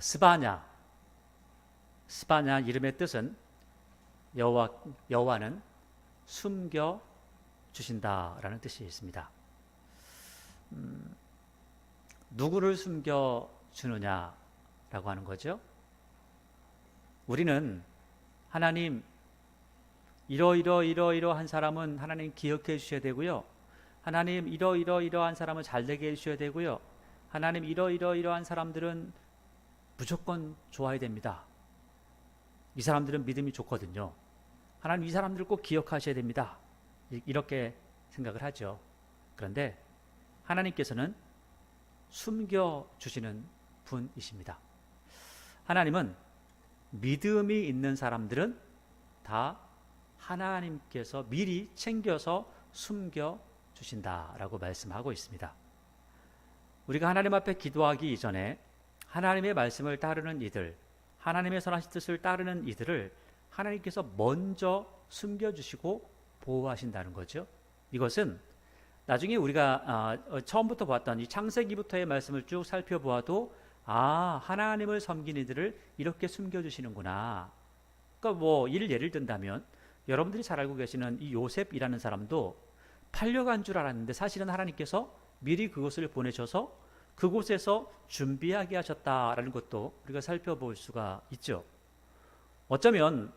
스바냐 이름의 뜻은 여호와는 숨겨 주신다라는 뜻이 있습니다. 누구를 숨겨 주느냐라고 하는 거죠. 우리는 하나님 이러한 사람은 하나님 기억해 주셔야 되고요. 하나님 이러한 사람은 잘 되게 해 주셔야 되고요. 하나님 이러한 사람들은 무조건 좋아야 됩니다. 이 사람들은 믿음이 좋거든요. 하나님 이 사람들을 꼭 기억하셔야 됩니다. 이렇게 생각을 하죠. 그런데 하나님께서는 숨겨주시는 분이십니다. 하나님은 믿음이 있는 사람들은 다 하나님께서 미리 챙겨서 숨겨주신다라고 말씀하고 있습니다. 우리가 하나님 앞에 기도하기 이전에 하나님의 말씀을 따르는 이들, 하나님의 선하신 뜻을 따르는 이들을 하나님께서 먼저 숨겨주시고 보호하신다는 거죠. 이것은 나중에 우리가 처음부터 봤던 이 창세기부터의 말씀을 쭉 살펴보아도 하나님을 섬기는 이들을 이렇게 숨겨주시는구나. 그러니까 예를 든다면 여러분들이 잘 알고 계시는 이 요셉이라는 사람도 팔려간 줄 알았는데 사실은 하나님께서 미리 그것을 보내셔서 그곳에서 준비하게 하셨다라는 것도 우리가 살펴볼 수가 있죠. 어쩌면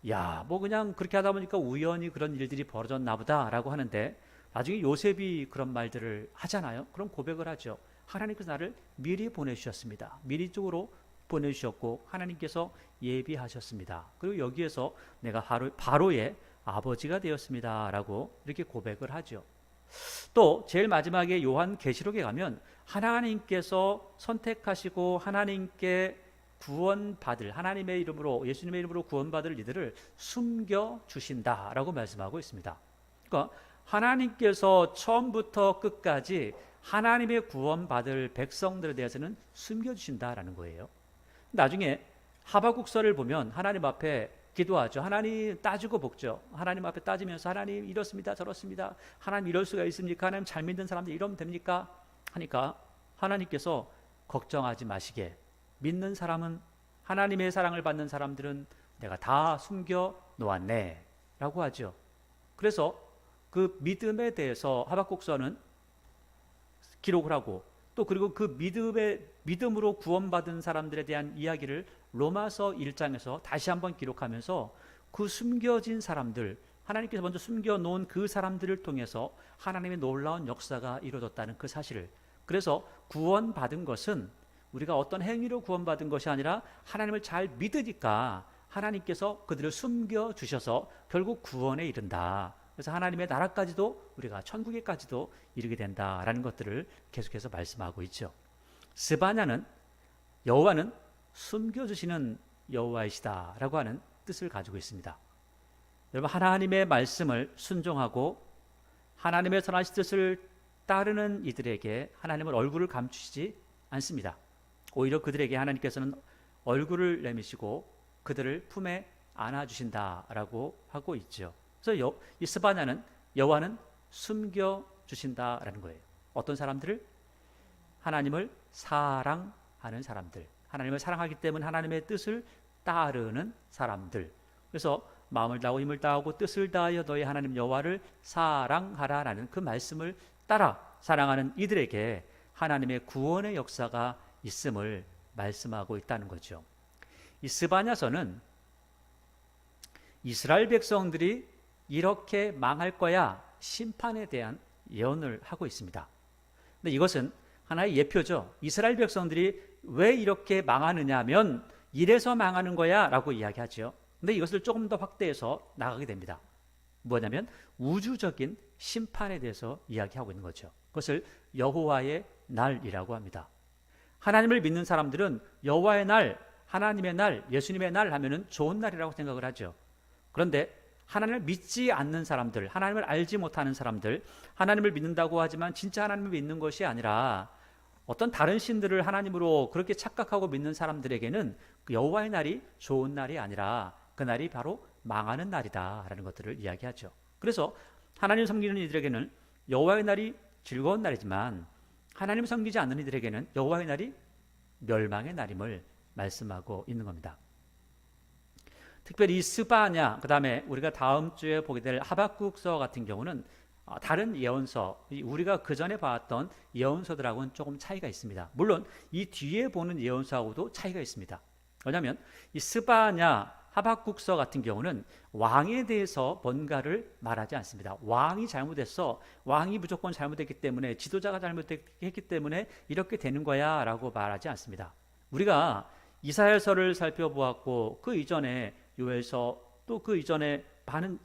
그냥 그렇게 하다 보니까 우연히 그런 일들이 벌어졌나 보다라고 하는데 나중에 요셉이 그런 말들을 하잖아요. 그럼 고백을 하죠. 하나님께서 나를 미리 보내주셨습니다. 미리 쪽으로 보내주셨고 하나님께서 예비하셨습니다. 그리고 여기에서 내가 바로의 아버지가 되었습니다 라고 이렇게 고백을 하죠. 또 제일 마지막에 요한계시록에 가면 하나님께서 선택하시고 하나님께 구원받을, 하나님의 이름으로, 예수님의 이름으로 구원받을 이들을 숨겨주신다라고 말씀하고 있습니다. 그러니까 하나님께서 처음부터 끝까지 하나님의 구원받을 백성들에 대해서는 숨겨주신다라는 거예요. 나중에 하박국서를 보면 하나님 앞에 기도하죠. 하나님 따지고 볶죠. 하나님 앞에 따지면서 하나님 이렇습니다, 저렇습니다. 하나님 이럴 수가 있습니까? 하나님 잘 믿는 사람들 이러면 됩니까? 하니까 하나님께서 걱정하지 마시게, 믿는 사람은, 하나님의 사랑을 받는 사람들은 내가 다 숨겨 놓았네 라고 하죠. 그래서 그 믿음에 대해서 하박국서는 기록을 하고 또 그리고 그 믿음으로 구원받은 사람들에 대한 이야기를 로마서 1장에서 다시 한번 기록하면서 그 숨겨진 사람들, 하나님께서 먼저 숨겨놓은 그 사람들을 통해서 하나님의 놀라운 역사가 이루어졌다는 그 사실을, 그래서 구원받은 것은 우리가 어떤 행위로 구원받은 것이 아니라 하나님을 잘 믿으니까 하나님께서 그들을 숨겨주셔서 결국 구원에 이른다. 그래서 하나님의 나라까지도, 우리가 천국에까지도 이르게 된다라는 것들을 계속해서 말씀하고 있죠. 스바냐는 여호와는 숨겨주시는 여호와이시다라고 하는 뜻을 가지고 있습니다. 여러분, 하나님의 말씀을 순종하고 하나님의 선하신 뜻을 따르는 이들에게 하나님은 얼굴을 감추시지 않습니다. 오히려 그들에게 하나님께서는 얼굴을 내미시고 그들을 품에 안아주신다라고 하고 있죠. 그래서 이 스바냐는 여호와는 숨겨주신다라는 거예요. 어떤 사람들을? 하나님을 사랑하는 사람들, 하나님을 사랑하기 때문에 하나님의 뜻을 따르는 사람들. 그래서 마음을 다하고 힘을 다하고 뜻을 다하여 너희 하나님 여호와를 사랑하라라는 그 말씀을 따라 사랑하는 이들에게 하나님의 구원의 역사가 있음을 말씀하고 있다는 거죠. 이 스바냐서는 이스라엘 백성들이 이렇게 망할 거야 심판에 대한 예언을 하고 있습니다. 근데 이것은 하나의 예표죠. 이스라엘 백성들이 왜 이렇게 망하느냐 하면 이래서 망하는 거야 라고 이야기하죠. 근데 이것을 조금 더 확대해서 나가게 됩니다. 뭐냐면 우주적인 심판에 대해서 이야기하고 있는 거죠. 그것을 여호와의 날이라고 합니다. 하나님을 믿는 사람들은 여호와의 날, 하나님의 날, 예수님의 날 하면은 좋은 날이라고 생각을 하죠. 그런데 하나님을 믿지 않는 사람들, 하나님을 알지 못하는 사람들, 하나님을 믿는다고 하지만 진짜 하나님을 믿는 것이 아니라 어떤 다른 신들을 하나님으로 그렇게 착각하고 믿는 사람들에게는 그 여호와의 날이 좋은 날이 아니라 그 날이 바로 망하는 날이다라는 것들을 이야기하죠. 그래서 하나님 섬기는 이들에게는 여호와의 날이 즐거운 날이지만 하나님 섬기지 않는 이들에게는 여호와의 날이 멸망의 날임을 말씀하고 있는 겁니다. 특별히 이 스바냐, 그 다음에 우리가 다음 주에 보게 될 하박국서 같은 경우는 다른 예언서, 우리가 그 전에 봤던 예언서들하고는 조금 차이가 있습니다. 물론 이 뒤에 보는 예언서하고도 차이가 있습니다. 왜냐하면 이 스바냐, 하박국서 같은 경우는 왕에 대해서 뭔가를 말하지 않습니다. 왕이 잘못했어. 왕이 무조건 잘못했기 때문에, 지도자가 잘못했기 때문에 이렇게 되는 거야 라고 말하지 않습니다. 우리가 이사야서를 살펴보았고 그 이전에 요엘서, 또 그 이전에 많은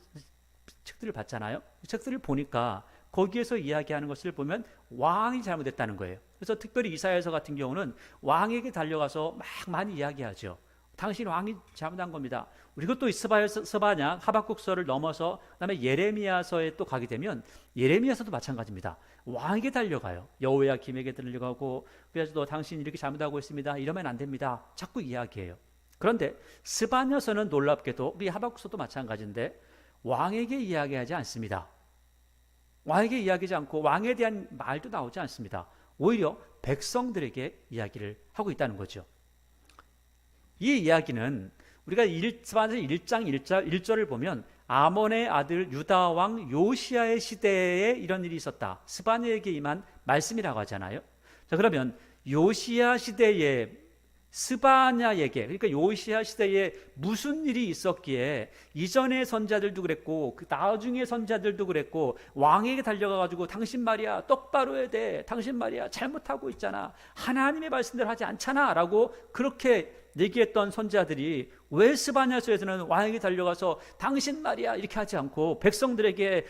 책들을 봤잖아요. 이 책들을 보니까 거기에서 이야기하는 것을 보면 왕이 잘못했다는 거예요. 그래서 특별히 이사야서 같은 경우는 왕에게 달려가서 막 많이 이야기하죠. 당신 왕이 잘못한 겁니다. 그리고 또 스바냐, 하박국서를 넘어서 그다음에 예레미야서에 또 가게 되면 예레미야서도 마찬가지입니다. 왕에게 달려가요. 여호야김에게 달려가고, 그래서 또 당신 이렇게 잘못하고 있습니다. 이러면 안 됩니다. 자꾸 이야기해요. 그런데 스바냐서는 놀랍게도, 우리 하박국서도 마찬가지인데 왕에게 이야기하지 않습니다. 왕에게 이야기하지 않고 왕에 대한 말도 나오지 않습니다. 오히려 백성들에게 이야기를 하고 있다는 거죠. 이 이야기는 우리가 스바냐 1장 1절을 보면 아몬의 아들 유다 왕 요시야의 시대에 이런 일이 있었다, 스바냐에게 임한 말씀이라고 하잖아요. 자, 그러면 요시야 시대에 스바냐에게, 그러니까 요시야 시대에 무슨 일이 있었기에 이전의 선자들도 그랬고 그 나중의 선자들도 그랬고 왕에게 달려가가지고 당신 말이야 똑바로 해야 돼, 당신 말이야 잘못하고 있잖아, 하나님의 말씀대로 하지 않잖아 라고 그렇게 얘기했던 선자들이 왜 스바냐서에서는 왕에게 달려가서 당신 말이야 이렇게 하지 않고 백성들에게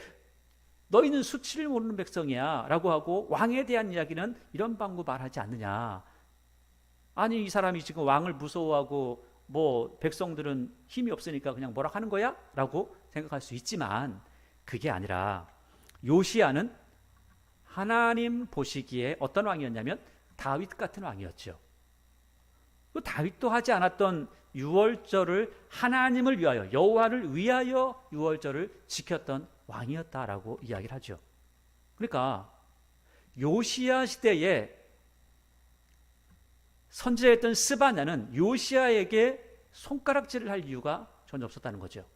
너희는 수치를 모르는 백성이야 라고 하고 왕에 대한 이야기는 이런 방구 말하지 않느냐. 아니, 이 사람이 지금 왕을 무서워하고 뭐 백성들은 힘이 없으니까 그냥 뭐라 하는 거야? 라고 생각할 수 있지만 그게 아니라 요시야는 하나님 보시기에 어떤 왕이었냐면 다윗 같은 왕이었죠. 다윗도 하지 않았던 유월절을 하나님을 위하여, 여호와를 위하여 유월절을 지켰던 왕이었다라고 이야기를 하죠. 그러니까 요시야 시대에 선지자였던 스바냐는 요시야에게 손가락질을 할 이유가 전혀 없었다는 거죠.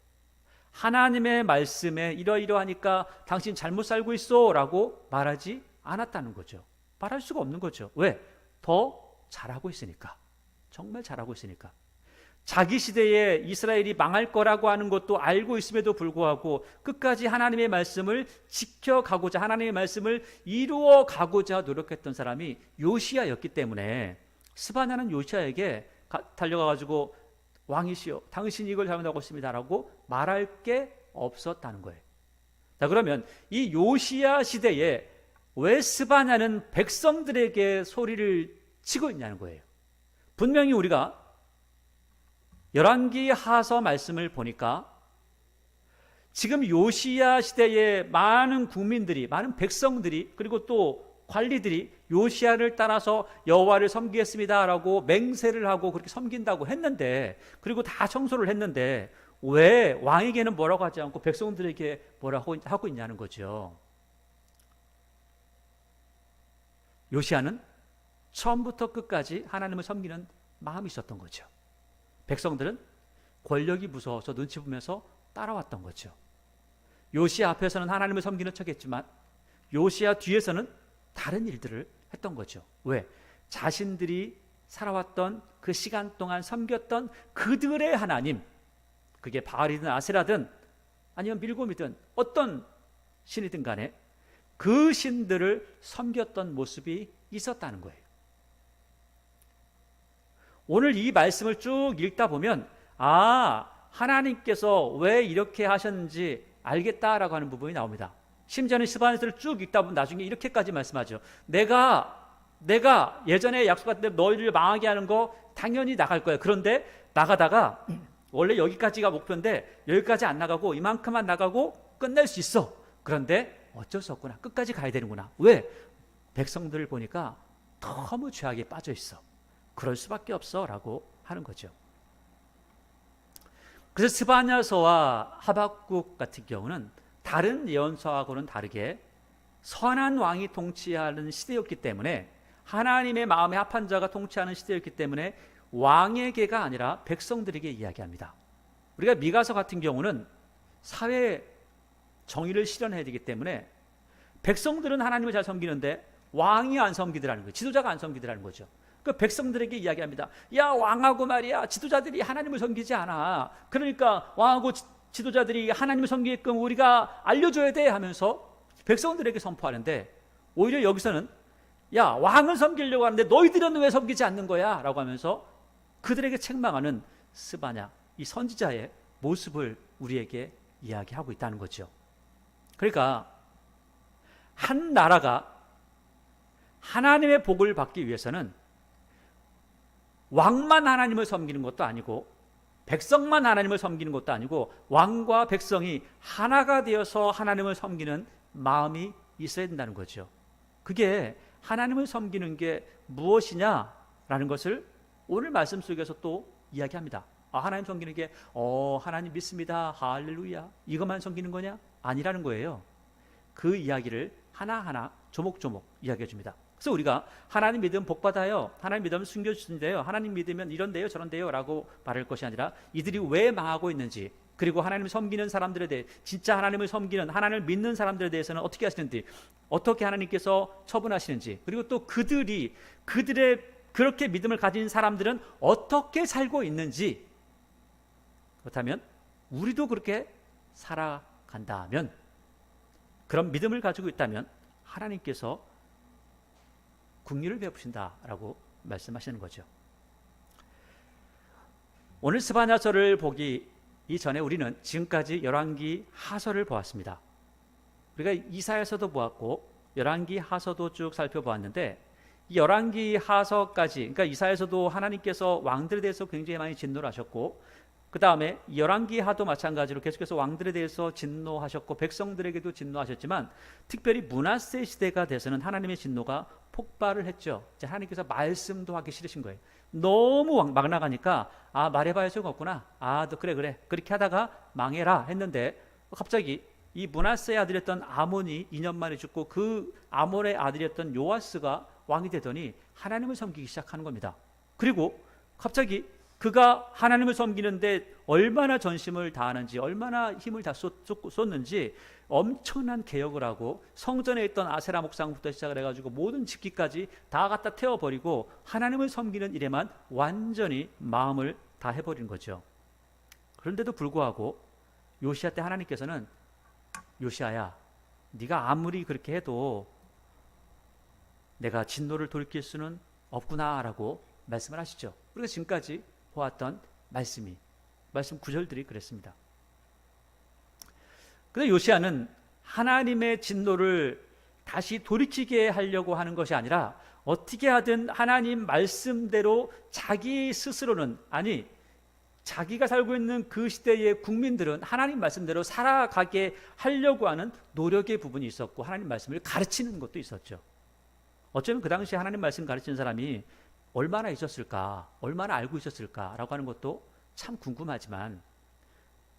하나님의 말씀에 이러이러하니까 당신 잘못 살고 있어 라고 말하지 않았다는 거죠. 말할 수가 없는 거죠. 왜? 더 잘하고 있으니까. 정말 잘하고 있으니까. 자기 시대에 이스라엘이 망할 거라고 하는 것도 알고 있음에도 불구하고 끝까지 하나님의 말씀을 지켜가고자, 하나님의 말씀을 이루어 가고자 노력했던 사람이 요시야였기 때문에 스바냐는 요시야에게 달려가가지고 왕이시여 당신이 이걸 잘못하고 있습니다라고 말할 게 없었다는 거예요. 자, 그러면 이 요시야 시대에 왜 스바냐는 백성들에게 소리를 치고 있냐는 거예요. 분명히 우리가 열왕기 하서 말씀을 보니까 지금 요시야 시대에 많은 국민들이, 많은 백성들이, 그리고 또 관리들이 요시야를 따라서 여호와를 섬기겠습니다라고 맹세를 하고 그렇게 섬긴다고 했는데, 그리고 다 청소를 했는데 왜 왕에게는 뭐라고 하지 않고 백성들에게 뭐라고 하고 있냐는 거죠. 요시야는 처음부터 끝까지 하나님을 섬기는 마음이 있었던 거죠. 백성들은 권력이 무서워서 눈치 보면서 따라왔던 거죠. 요시야 앞에서는 하나님을 섬기는 척했지만 요시야 뒤에서는 다른 일들을 했던 거죠. 왜? 자신들이 살아왔던 그 시간 동안 섬겼던 그들의 하나님, 그게 바알이든 아세라든 아니면 밀곰이든 어떤 신이든 간에 그 신들을 섬겼던 모습이 있었다는 거예요. 오늘 이 말씀을 쭉 읽다 보면 하나님께서 왜 이렇게 하셨는지 알겠다라고 하는 부분이 나옵니다. 심지어는 스바냐서를 쭉 읽다 보면 나중에 이렇게까지 말씀하죠. 내가 예전에 약속한 대로 너희를 망하게 하는 거 당연히 나갈 거야. 그런데 나가다가 원래 여기까지가 목표인데 여기까지 안 나가고 이만큼만 나가고 끝낼 수 있어. 그런데 어쩔 수 없구나. 끝까지 가야 되는구나. 왜? 백성들을 보니까 너무 죄악에 빠져 있어. 그럴 수밖에 없어 라고 하는 거죠. 그래서 스바냐서와 하박국 같은 경우는 다른 예언서하고는 다르게 선한 왕이 통치하는 시대였기 때문에, 하나님의 마음에 합한 자가 통치하는 시대였기 때문에 왕에게가 아니라 백성들에게 이야기합니다. 우리가 미가서 같은 경우는 사회 정의를 실현해야 되기 때문에 백성들은 하나님을 잘 섬기는데 왕이 안 섬기더라는 거예요. 지도자가 안 섬기더라는 거죠. 그 백성들에게 이야기합니다. 야, 왕하고 말이야, 지도자들이 하나님을 섬기지 않아. 그러니까 왕하고 지도자들이 하나님을 섬기게끔 우리가 알려줘야 돼 하면서 백성들에게 선포하는데, 오히려 여기서는 야, 왕을 섬기려고 하는데 너희들은 왜 섬기지 않는 거야? 라고 하면서 그들에게 책망하는 스바냐, 이 선지자의 모습을 우리에게 이야기하고 있다는 거죠. 그러니까 한 나라가 하나님의 복을 받기 위해서는 왕만 하나님을 섬기는 것도 아니고 백성만 하나님을 섬기는 것도 아니고 왕과 백성이 하나가 되어서 하나님을 섬기는 마음이 있어야 된다는 거죠. 그게 하나님을 섬기는 게 무엇이냐라는 것을 오늘 말씀 속에서 또 이야기합니다. 하나님 섬기는 게 하나님 믿습니다, 할렐루야, 이것만 섬기는 거냐? 아니라는 거예요. 그 이야기를 하나하나 조목조목 이야기해 줍니다. 그래서 우리가 하나님 믿으면 복 받아요, 하나님 믿으면 숨겨주신대요, 하나님 믿으면 이런데요 저런데요 라고 말할 것이 아니라 이들이 왜 망하고 있는지, 그리고 하나님을 섬기는 사람들에 대해, 진짜 하나님을 섬기는, 하나님을 믿는 사람들에 대해서는 어떻게 하시는지, 어떻게 하나님께서 처분하시는지, 그리고 또 그들의 그렇게 믿음을 가진 사람들은 어떻게 살고 있는지, 그렇다면 우리도 그렇게 살아간다면, 그런 믿음을 가지고 있다면 하나님께서 긍휼을 베푸신다라고 말씀하시는 거죠. 오늘 스바냐서를 보기 이전에 우리는 지금까지 열왕기 하서를 보았습니다. 우리가 이사야서도 보았고 열왕기 하서도 쭉 살펴보았는데, 이 열왕기 하서까지, 그러니까 이사야서도 하나님께서 왕들에 대해서 굉장히 많이 진노를 하셨고, 그 다음에 열왕기 하도 마찬가지로 계속해서 왕들에 대해서 진노하셨고 백성들에게도 진노하셨지만, 특별히 므낫세 시대가 돼서는 하나님의 진노가 폭발을 했죠. 하나님께서 말씀도 하기 싫으신 거예요. 너무 막 나가니까 말해봐야 소용없구나, 그래 그렇게 하다가 망해라 했는데, 갑자기 이 므낫세의 아들이었던 아몬이 2년 만에 죽고 그 아몬의 아들이었던 요아스가 왕이 되더니 하나님을 섬기기 시작하는 겁니다. 그리고 갑자기 그가 하나님을 섬기는데 얼마나 전심을 다하는지, 얼마나 힘을 다 쏟는지 엄청난 개혁을 하고, 성전에 있던 아세라 목상부터 시작을 해가지고 모든 집기까지 다 갖다 태워버리고 하나님을 섬기는 일에만 완전히 마음을 다 해버린 거죠. 그런데도 불구하고 요시야 때 하나님께서는 요시야야, 네가 아무리 그렇게 해도 내가 진노를 돌이킬 수는 없구나 라고 말씀을 하시죠. 우리가 지금까지 보았던 말씀 구절들이 그랬습니다. 그런데 요시야는 하나님의 진노를 다시 돌이키게 하려고 하는 것이 아니라 어떻게 하든 하나님 말씀대로 자기 스스로는, 아니 자기가 살고 있는 그 시대의 국민들은 하나님 말씀대로 살아가게 하려고 하는 노력의 부분이 있었고, 하나님 말씀을 가르치는 것도 있었죠. 어쩌면 그 당시에 하나님 말씀 가르치는 사람이 얼마나 있었을까, 얼마나 알고 있었을까라고 하는 것도 참 궁금하지만,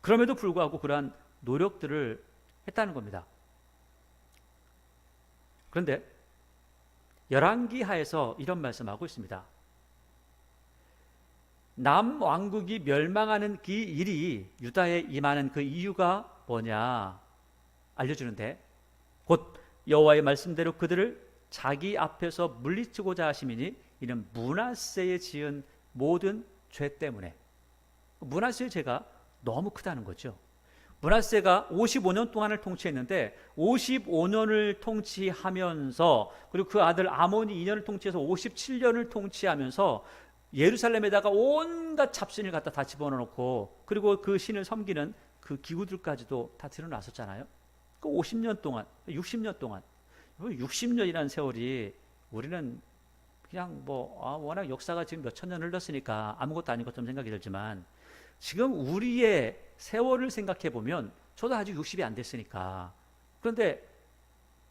그럼에도 불구하고 그러한 노력들을 했다는 겁니다. 그런데 열왕기 하에서 이런 말씀하고 있습니다. 남왕국이 멸망하는 그 일이 유다에 임하는 그 이유가 뭐냐 알려주는데, 곧 여호와의 말씀대로 그들을 자기 앞에서 물리치고자 하심이니 이는 므낫세에 지은 모든 죄 때문에. 므낫세의 죄가 너무 크다는 거죠. 므낫세가 55년 동안을 통치했는데 55년을 통치하면서, 그리고 그 아들 아몬이 2년을 통치해서 57년을 통치하면서 예루살렘에다가 온갖 잡신을 갖다 다 집어넣고, 그리고 그 신을 섬기는 그 기구들까지도 다 드러났었잖아요. 그 50년 동안, 60년 동안, 60년이라는 세월이 우리는 그냥 워낙 역사가 지금 몇천 년 흘렀으니까 아무것도 아닌 것처럼 생각이 들지만, 지금 우리의 세월을 생각해 보면 저도 아직 60이 안 됐으니까. 그런데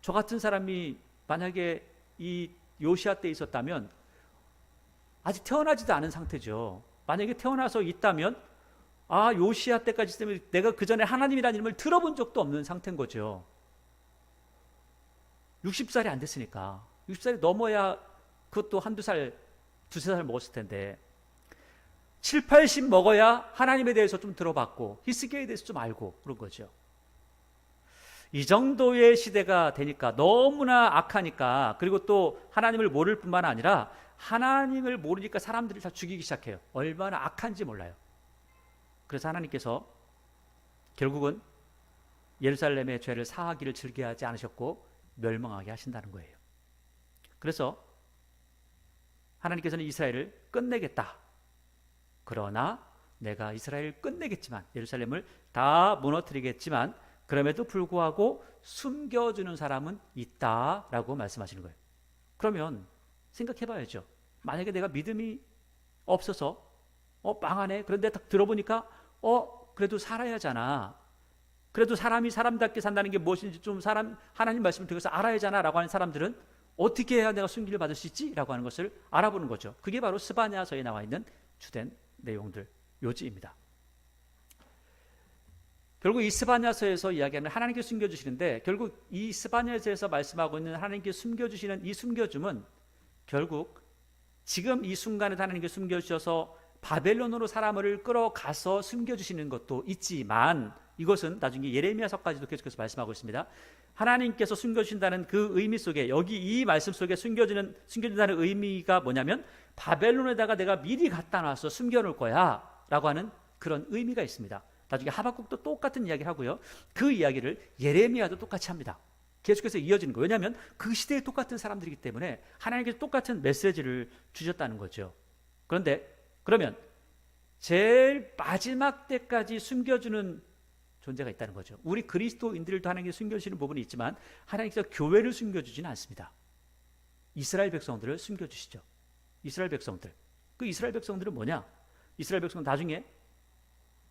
저 같은 사람이 만약에 이 요시야 때 있었다면 아직 태어나지도 않은 상태죠. 만약에 태어나서 있다면 요시야 때까지 있으면 내가 그 전에 하나님이라는 이름을 들어본 적도 없는 상태인 거죠. 60살이 안 됐으니까. 60살이 넘어야 그것도 한두 살, 두세 살 먹었을 텐데. 7, 80 먹어야 하나님에 대해서 좀 들어봤고 히스기야에 대해서 좀 알고 그런 거죠. 이 정도의 시대가 되니까 너무나 악하니까, 그리고 또 하나님을 모를 뿐만 아니라 하나님을 모르니까 사람들을 다 죽이기 시작해요. 얼마나 악한지 몰라요. 그래서 하나님께서 결국은 예루살렘의 죄를 사하기를 즐겨하지 않으셨고 멸망하게 하신다는 거예요. 그래서 하나님께서는 이스라엘을 끝내겠다. 그러나 내가 이스라엘을 끝내겠지만, 예루살렘을 다 무너뜨리겠지만 그럼에도 불구하고 숨겨주는 사람은 있다라고 말씀하시는 거예요. 그러면 생각해 봐야죠. 만약에 내가 믿음이 없어서 망하네. 그런데 딱 들어보니까 그래도 살아야 하잖아. 그래도 사람이 사람답게 산다는 게 무엇인지 좀 하나님 말씀을 통해서 알아야 하잖아 라고 하는 사람들은 어떻게 해야 내가 순기를 받을 수 있지? 라고 하는 것을 알아보는 거죠. 그게 바로 스바냐서에 나와 있는 주된 내용들, 요지입니다. 결국 이 스바냐서에서 이야기하는 하나님께 숨겨주시는데, 결국 이 스바냐서에서 말씀하고 있는 하나님께 숨겨주시는 이 숨겨줌은 결국 지금 이 순간에 하나님께 숨겨주셔서 바벨론으로 사람을 끌어가서 숨겨주시는 것도 있지만, 이것은 나중에 예레미야서까지도 계속해서 말씀하고 있습니다. 하나님께서 숨겨주신다는 그 의미 속에, 여기 이 말씀 속에 숨겨준다는 의미가 뭐냐면 바벨론에다가 내가 미리 갖다 놔서 숨겨놓을 거야 라고 하는 그런 의미가 있습니다. 나중에 하박국도 똑같은 이야기를 하고요. 그 이야기를 예레미야도 똑같이 합니다. 계속해서 이어지는 거예요. 왜냐하면 그 시대에 똑같은 사람들이기 때문에 하나님께서 똑같은 메시지를 주셨다는 거죠. 그러면 제일 마지막 때까지 숨겨주는 존재가 있다는 거죠. 우리 그리스도인들도 하나님께서 숨겨주시는 부분이 있지만 하나님께서 교회를 숨겨주지는 않습니다. 이스라엘 백성들을 숨겨주시죠. 이스라엘 백성들. 그 이스라엘 백성들은 뭐냐? 이스라엘 백성은 나중에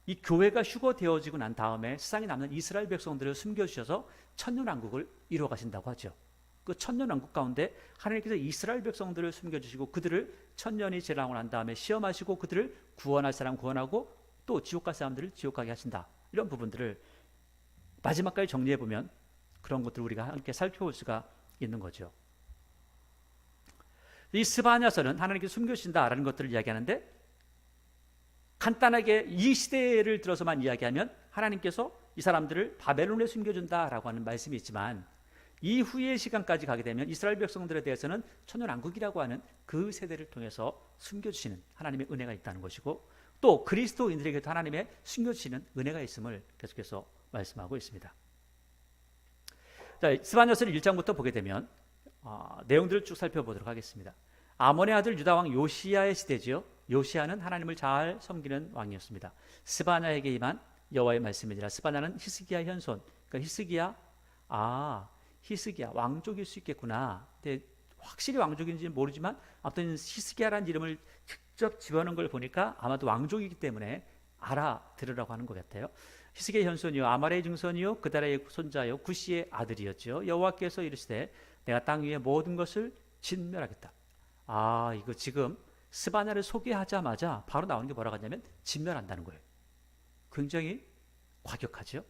이 교회가 휴거되어지고 난 다음에 세상에 남는 이스라엘 백성들을 숨겨주셔서 천년왕국을 이루어 가신다고 하죠. 그 천년왕국 가운데 하나님께서 이스라엘 백성들을 숨겨주시고 그들을 천년이 지나고 난 다음에 시험하시고 그들을 구원할 사람 구원하고 또 지옥 갈 사람들을 지옥 가게 하신다. 이런 부분들을 마지막까지 정리해보면 그런 것들을 우리가 함께 살펴볼 수가 있는 거죠. 이 스바냐서는 하나님께서 숨겨주신다라는 것들을 이야기하는데, 간단하게 이 시대를 들어서만 이야기하면 하나님께서 이 사람들을 바벨론에 숨겨준다라고 하는 말씀이 있지만, 이후의 시간까지 가게 되면 이스라엘 백성들에 대해서는 천년왕국이라고 하는 그 세대를 통해서 숨겨주시는 하나님의 은혜가 있다는 것이고, 또 그리스도인들에게도 하나님의 숨겨주시는 은혜가 있음을 계속해서 말씀하고 있습니다. 자, 스바냐서를 1장부터 보게 되면 내용들을 쭉 살펴보도록 하겠습니다. 아몬의 아들 유다왕 요시야의 시대지요. 요시야는 하나님을 잘 섬기는 왕이었습니다. 스바냐에게 임한 여호와의 말씀이니라. 스바냐는 히스기야 현손. 그러니까 히스기야 왕족일 수 있겠구나. 근데 확실히 왕족인지는 모르지만 아무튼 히스기야라는 이름을 직접 집어넣은 걸 보니까 아마도 왕족이기 때문에 알아들으라고 하는 것 같아요. 히스기야 현손이요 아말의 증손이요 그달의 손자요 구시의 아들이었죠. 여호와께서 이르시되 내가 땅 위의 모든 것을 진멸하겠다. 이거 지금 스바냐를 소개하자마자 바로 나오는 게 뭐라고 하냐면 진멸한다는 거예요. 굉장히 과격하죠.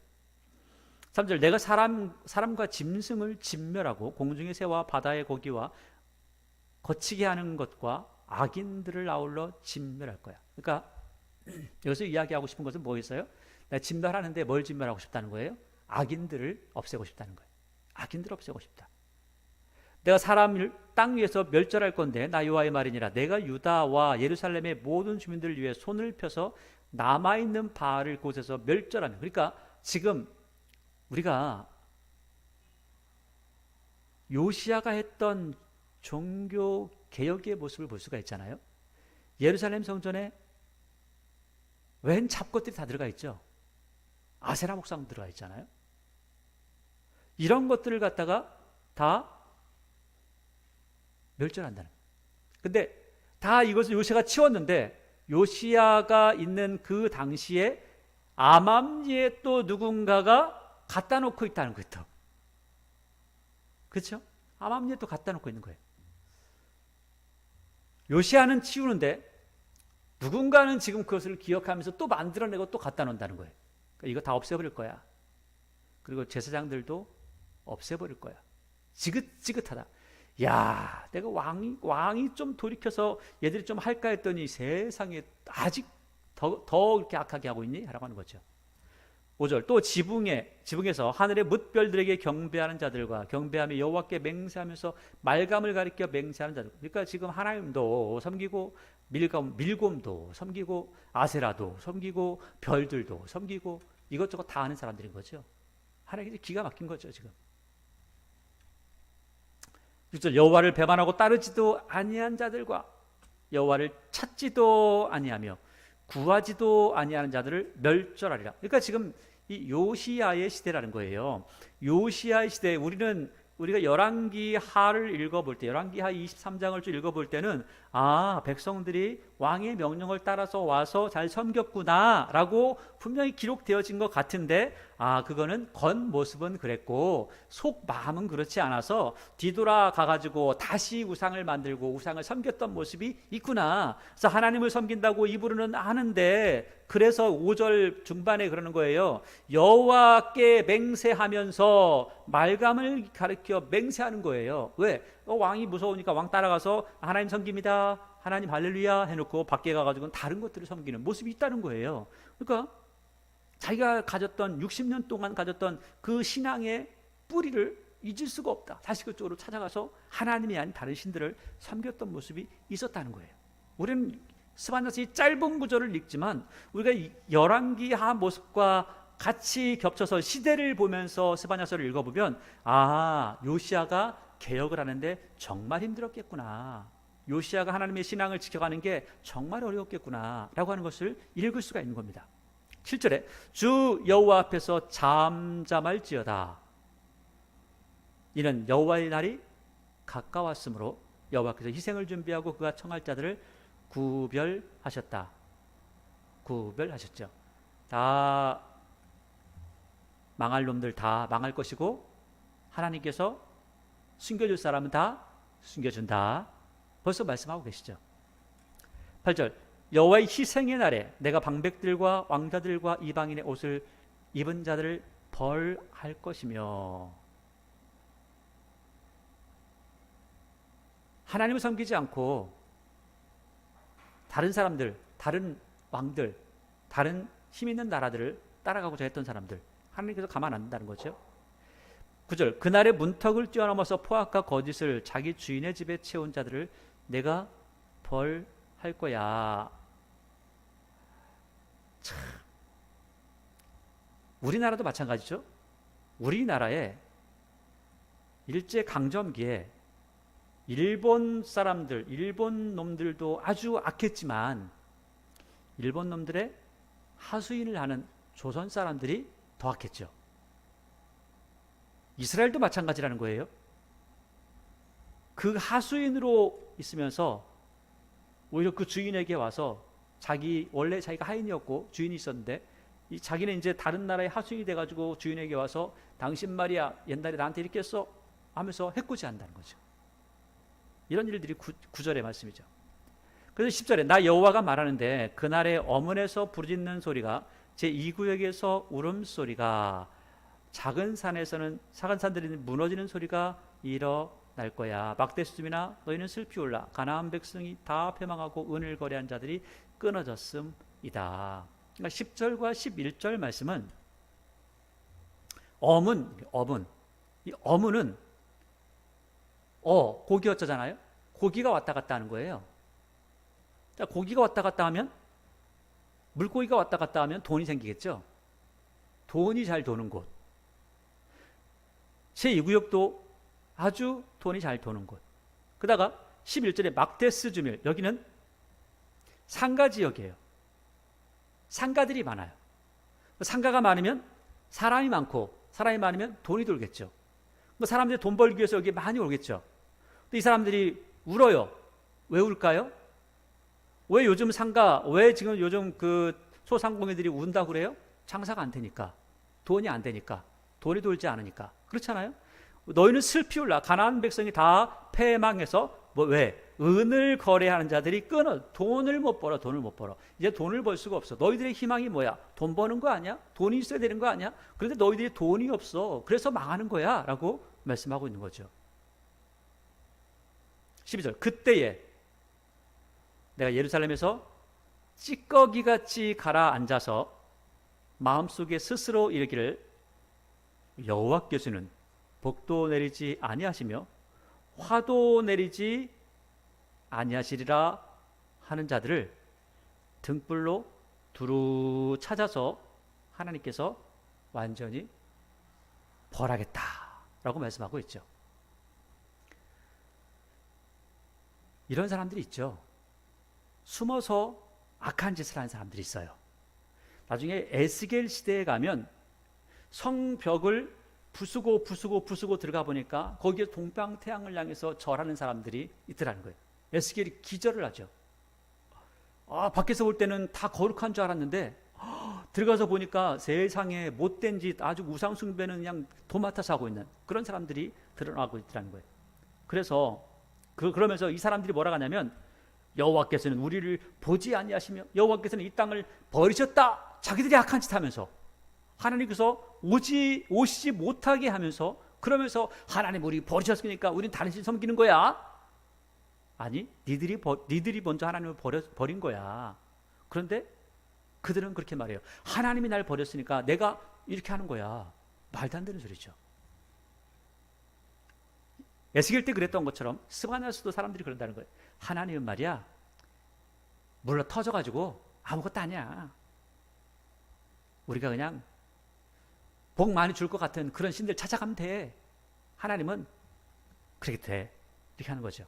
3절 내가 사람과 짐승을 진멸하고 공중의 새와 바다의 고기와 거치게 하는 것과 악인들을 아울러 진멸할 거야. 그러니까 여기서 이야기하고 싶은 것은 뭐겠어요? 내가 진멸하는데 뭘 진멸하고 싶다는 거예요? 악인들을 없애고 싶다는 거예요. 악인들을 없애고 싶다. 내가 사람을 땅 위에서 멸절할 건데 나 여호와의 말이니라. 내가 유다와 예루살렘의 모든 주민들을 위해 손을 펴서 남아있는 바알을 곳에서 멸절하며, 그러니까 지금 우리가 요시야가 했던 종교 개혁의 모습을 볼 수가 있잖아요. 예루살렘 성전에 웬 잡것들이 다 들어가 있죠. 아세라 목상 들어가 있잖아요. 이런 것들을 갖다가 다 멸절한다는. 근데 다 이것을 요시야가 치웠는데, 요시야가 있는 그 당시에 아맘리에 또 누군가가 갖다 놓고 있다는 거예요. 또. 그렇죠? 아맘리에 또 갖다 놓고 있는 거예요. 요시야는 치우는데 누군가는 지금 그것을 기억하면서 또 만들어내고 또 갖다 놓는다는 거예요. 그러니까 이거 다 없애버릴 거야. 그리고 제사장들도 없애버릴 거야. 지긋지긋하다. 야, 내가 왕이 좀 돌이켜서 얘들이 좀 할까 했더니 세상에 아직 더 이렇게 악하게 하고 있니? 라고 하는 거죠. 5절 또 지붕에서 하늘의 뭇별들에게 경배하는 자들과 경배하며 여호와께 맹세하면서 말감을 가리켜 맹세하는 자들. 그러니까 지금 하나님도 섬기고 밀곰도 섬기고 아세라도 섬기고 별들도 섬기고 이것저것 다 하는 사람들인 거죠. 하나님께 기가 막힌 거죠 지금. 6절 여호와를 배반하고 따르지도 아니한 자들과 여호와를 찾지도 아니하며 구하지도 아니하는 자들을 멸절하리라. 그러니까 지금 이 요시야의 시대라는 거예요. 요시야의 시대에 우리가 열왕기하를 읽어볼 때, 열왕기하 23장을 쭉 읽어볼 때는 백성들이 왕의 명령을 따라서 와서 잘 섬겼구나라고 분명히 기록되어진 것 같은데 그거는 겉모습은 그랬고 속 마음은 그렇지 않아서 뒤돌아 가가지고 다시 우상을 만들고 우상을 섬겼던 모습이 있구나. 그래서 하나님을 섬긴다고 입으로는 아는데 그래서 5절 중반에 그러는 거예요. 여호와께 맹세하면서 말감을 가리켜 맹세하는 거예요. 왜? 왕이 무서우니까 왕 따라가서 하나님 섬깁니다, 하나님 할렐루야 해놓고 밖에 가가지고는 다른 것들을 섬기는 모습이 있다는 거예요. 그러니까 자기가 가졌던 60년 동안 가졌던 그 신앙의 뿌리를 잊을 수가 없다. 다시 그쪽으로 찾아가서 하나님이 아닌 다른 신들을 섬겼던 모습이 있었다는 거예요. 우리는 스바냐서 이 짧은 구절을 읽지만 우리가 열왕기하 모습과 같이 겹쳐서 시대를 보면서 스바냐서를 읽어보면 요시야가 개혁을 하는데 정말 힘들었겠구나, 요시야가 하나님의 신앙을 지켜가는 게 정말 어려웠겠구나 라고 하는 것을 읽을 수가 있는 겁니다. 7절에 주 여호와 앞에서 잠잠할지어다. 이는 여호와의 날이 가까웠으므로 여호와께서 희생을 준비하고 그가 청할 자들을 구별하셨다. 구별하셨죠. 다 망할 놈들 다 망할 것이고 하나님께서 숨겨줄 사람은 다 숨겨준다. 벌써 말씀하고 계시죠. 8절 여호와의 희생의 날에 내가 방백들과 왕자들과 이방인의 옷을 입은 자들을 벌할 것이며. 하나님을 섬기지 않고 다른 사람들, 다른 왕들, 다른 힘 있는 나라들을 따라가고자 했던 사람들, 하나님께서 가만 안 둔다는 거죠. 9절 그날의 문턱을 뛰어넘어서 포악과 거짓을 자기 주인의 집에 채운 자들을 내가 벌할 거야. 참, 우리나라도 마찬가지죠. 우리나라에 일제 강점기에 일본 사람들, 일본 놈들도 아주 악했지만 일본 놈들의 하수인을 하는 조선 사람들이 더 악했죠. 이스라엘도 마찬가지라는 거예요. 그 하수인으로 있으면서 오히려 그 주인에게 와서 원래 자기가 하인이었고 주인이 있었는데 자기는 이제 다른 나라의 하수인이 돼가지고 주인에게 와서 당신 말이야 옛날에 나한테 이렇게 했어 하면서 해코지 한다는 거죠. 이런 일들이 9절의 말씀이죠. 그래서 10절에 나 여호와가 말하는데 그날에 어문에서 부르짖는 소리가 제2구역에서 울음소리가 작은 산들이 무너지는 소리가 일어날 거야. 막대수즘이나 너희는 슬피 울라. 가나안 백성이 다 패망하고 은을 거래한 자들이 끊어졌음이다. 그러니까 10절과 11절 말씀은 어문. 이 어문은 고기 어쩌잖아요. 고기가 왔다 갔다 하는 거예요. 고기가 왔다 갔다 하면 물고기가 왔다 갔다 하면 돈이 생기겠죠. 돈이 잘 도는 곳. 제2구역도 아주 돈이 잘 도는 곳. 그러다가 11절에 막데스 주밀, 여기는 상가 지역이에요. 상가들이 많아요. 상가가 많으면 사람이 많고 사람이 많으면 돈이 돌겠죠. 사람들이 돈 벌기 위해서 여기 많이 오겠죠. 근데 이 사람들이 울어요. 왜 울까요? 왜 지금 요즘 그 소상공인들이 운다고 그래요? 장사가 안 되니까, 돈이 안 되니까, 돈이 돌지 않으니까. 그렇잖아요? 너희는 슬피 울라. 가나안 백성이 다 패망해서 왜? 은을 거래하는 자들이 돈을 못 벌어. 이제 돈을 벌 수가 없어. 너희들의 희망이 뭐야? 돈 버는 거 아니야? 돈이 있어야 되는 거 아니야? 그런데 너희들이 돈이 없어. 그래서 망하는 거야 라고 말씀하고 있는 거죠. 12절 그때에 내가 예루살렘에서 찌꺼기같이 가라앉아서 마음속에 스스로 이르기를 여호와께서는 복도 내리지 아니하시며 화도 내리지 아니하시리라 하는 자들을 등불로 두루 찾아서 하나님께서 완전히 벌하겠다라고 말씀하고 있죠. 이런 사람들이 있죠. 숨어서 악한 짓을 하는 사람들이 있어요. 나중에 에스겔 시대에 가면 성벽을 부수고 들어가 보니까 거기에 동방태양을 향해서 절하는 사람들이 있더라는 거예요. 에스겔이 기절을 하죠. 밖에서 볼 때는 다 거룩한 줄 알았는데 들어가서 보니까 세상에 못된 짓, 아주 우상 숭배는 그냥 도맡아서 하고 있는 그런 사람들이 드러나고 있더라는 거예요. 그래서 그러면서 이 사람들이 뭐라고 하냐면 여호와께서는 우리를 보지 아니하시며 여호와께서는 이 땅을 버리셨다. 자기들이 악한 짓 하면서 하나님께서 오시지 못하게 하면서 그러면서 하나님 우리 버리셨으니까 우린 다른 신 섬기는 거야. 아니 니들이 먼저 하나님을 버린 거야. 그런데 그들은 그렇게 말해요. 하나님이 날 버렸으니까 내가 이렇게 하는 거야. 말도 안 되는 소리죠. 에스겔 때 그랬던 것처럼 스바냐서도 사람들이 그런다는 거예요. 하나님은 말이야 물러 터져가지고 아무것도 아니야. 우리가 그냥 복 많이 줄 것 같은 그런 신들 찾아가면 돼. 하나님은 그렇게 돼. 이렇게 하는 거죠.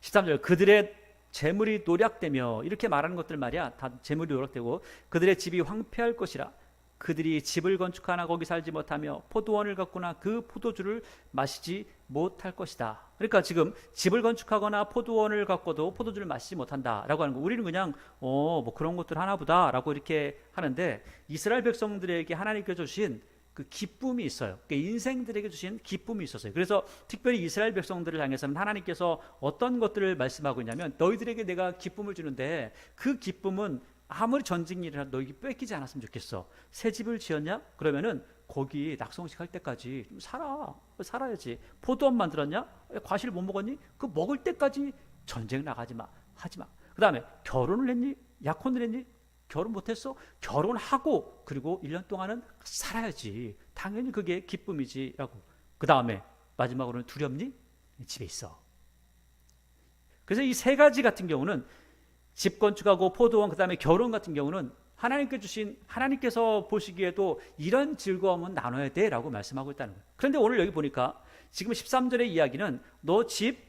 13절 그들의 재물이 노략되며 이렇게 말하는 것들 말이야. 다 재물이 노략되고 그들의 집이 황폐할 것이라. 그들이 집을 건축하나 거기 살지 못하며 포도원을 갖거나 그 포도주를 마시지 못할 것이다. 그러니까 지금 집을 건축하거나 포도원을 갖고도 포도주를 마시지 못한다라고 하는 거. 우리는 그냥 뭐 그런 것들 하나 보다라고 이렇게 하는데 이스라엘 백성들에게 하나님께 주신 그 기쁨이 있어요. 그러니까 인생들에게 주신 기쁨이 있었어요. 그래서 특별히 이스라엘 백성들을 향해서는 하나님께서 어떤 것들을 말씀하고 있냐면 너희들에게 내가 기쁨을 주는데 그 기쁨은 아무리 전쟁 일이라도 너에게 뺏기지 않았으면 좋겠어. 새 집을 지었냐? 그러면은 거기 낙성식 할 때까지 좀 살아야지. 포도원 만들었냐? 과실 못 먹었니? 그 먹을 때까지 전쟁 나가지 마. 하지 마. 그 다음에 결혼을 했니? 약혼을 했니? 결혼 못했어? 결혼하고 그리고 1년 동안은 살아야지. 당연히 그게 기쁨이지 라고. 그 다음에 마지막으로는 두렵니? 집에 있어. 그래서 이 세 가지 같은 경우는 집 건축하고 포도원 그 다음에 결혼 같은 경우는 하나님께서 보시기에도 이런 즐거움은 나눠야 돼 라고 말씀하고 있다는 거예요. 그런데 오늘 여기 보니까 지금 13절의 이야기는 너 집,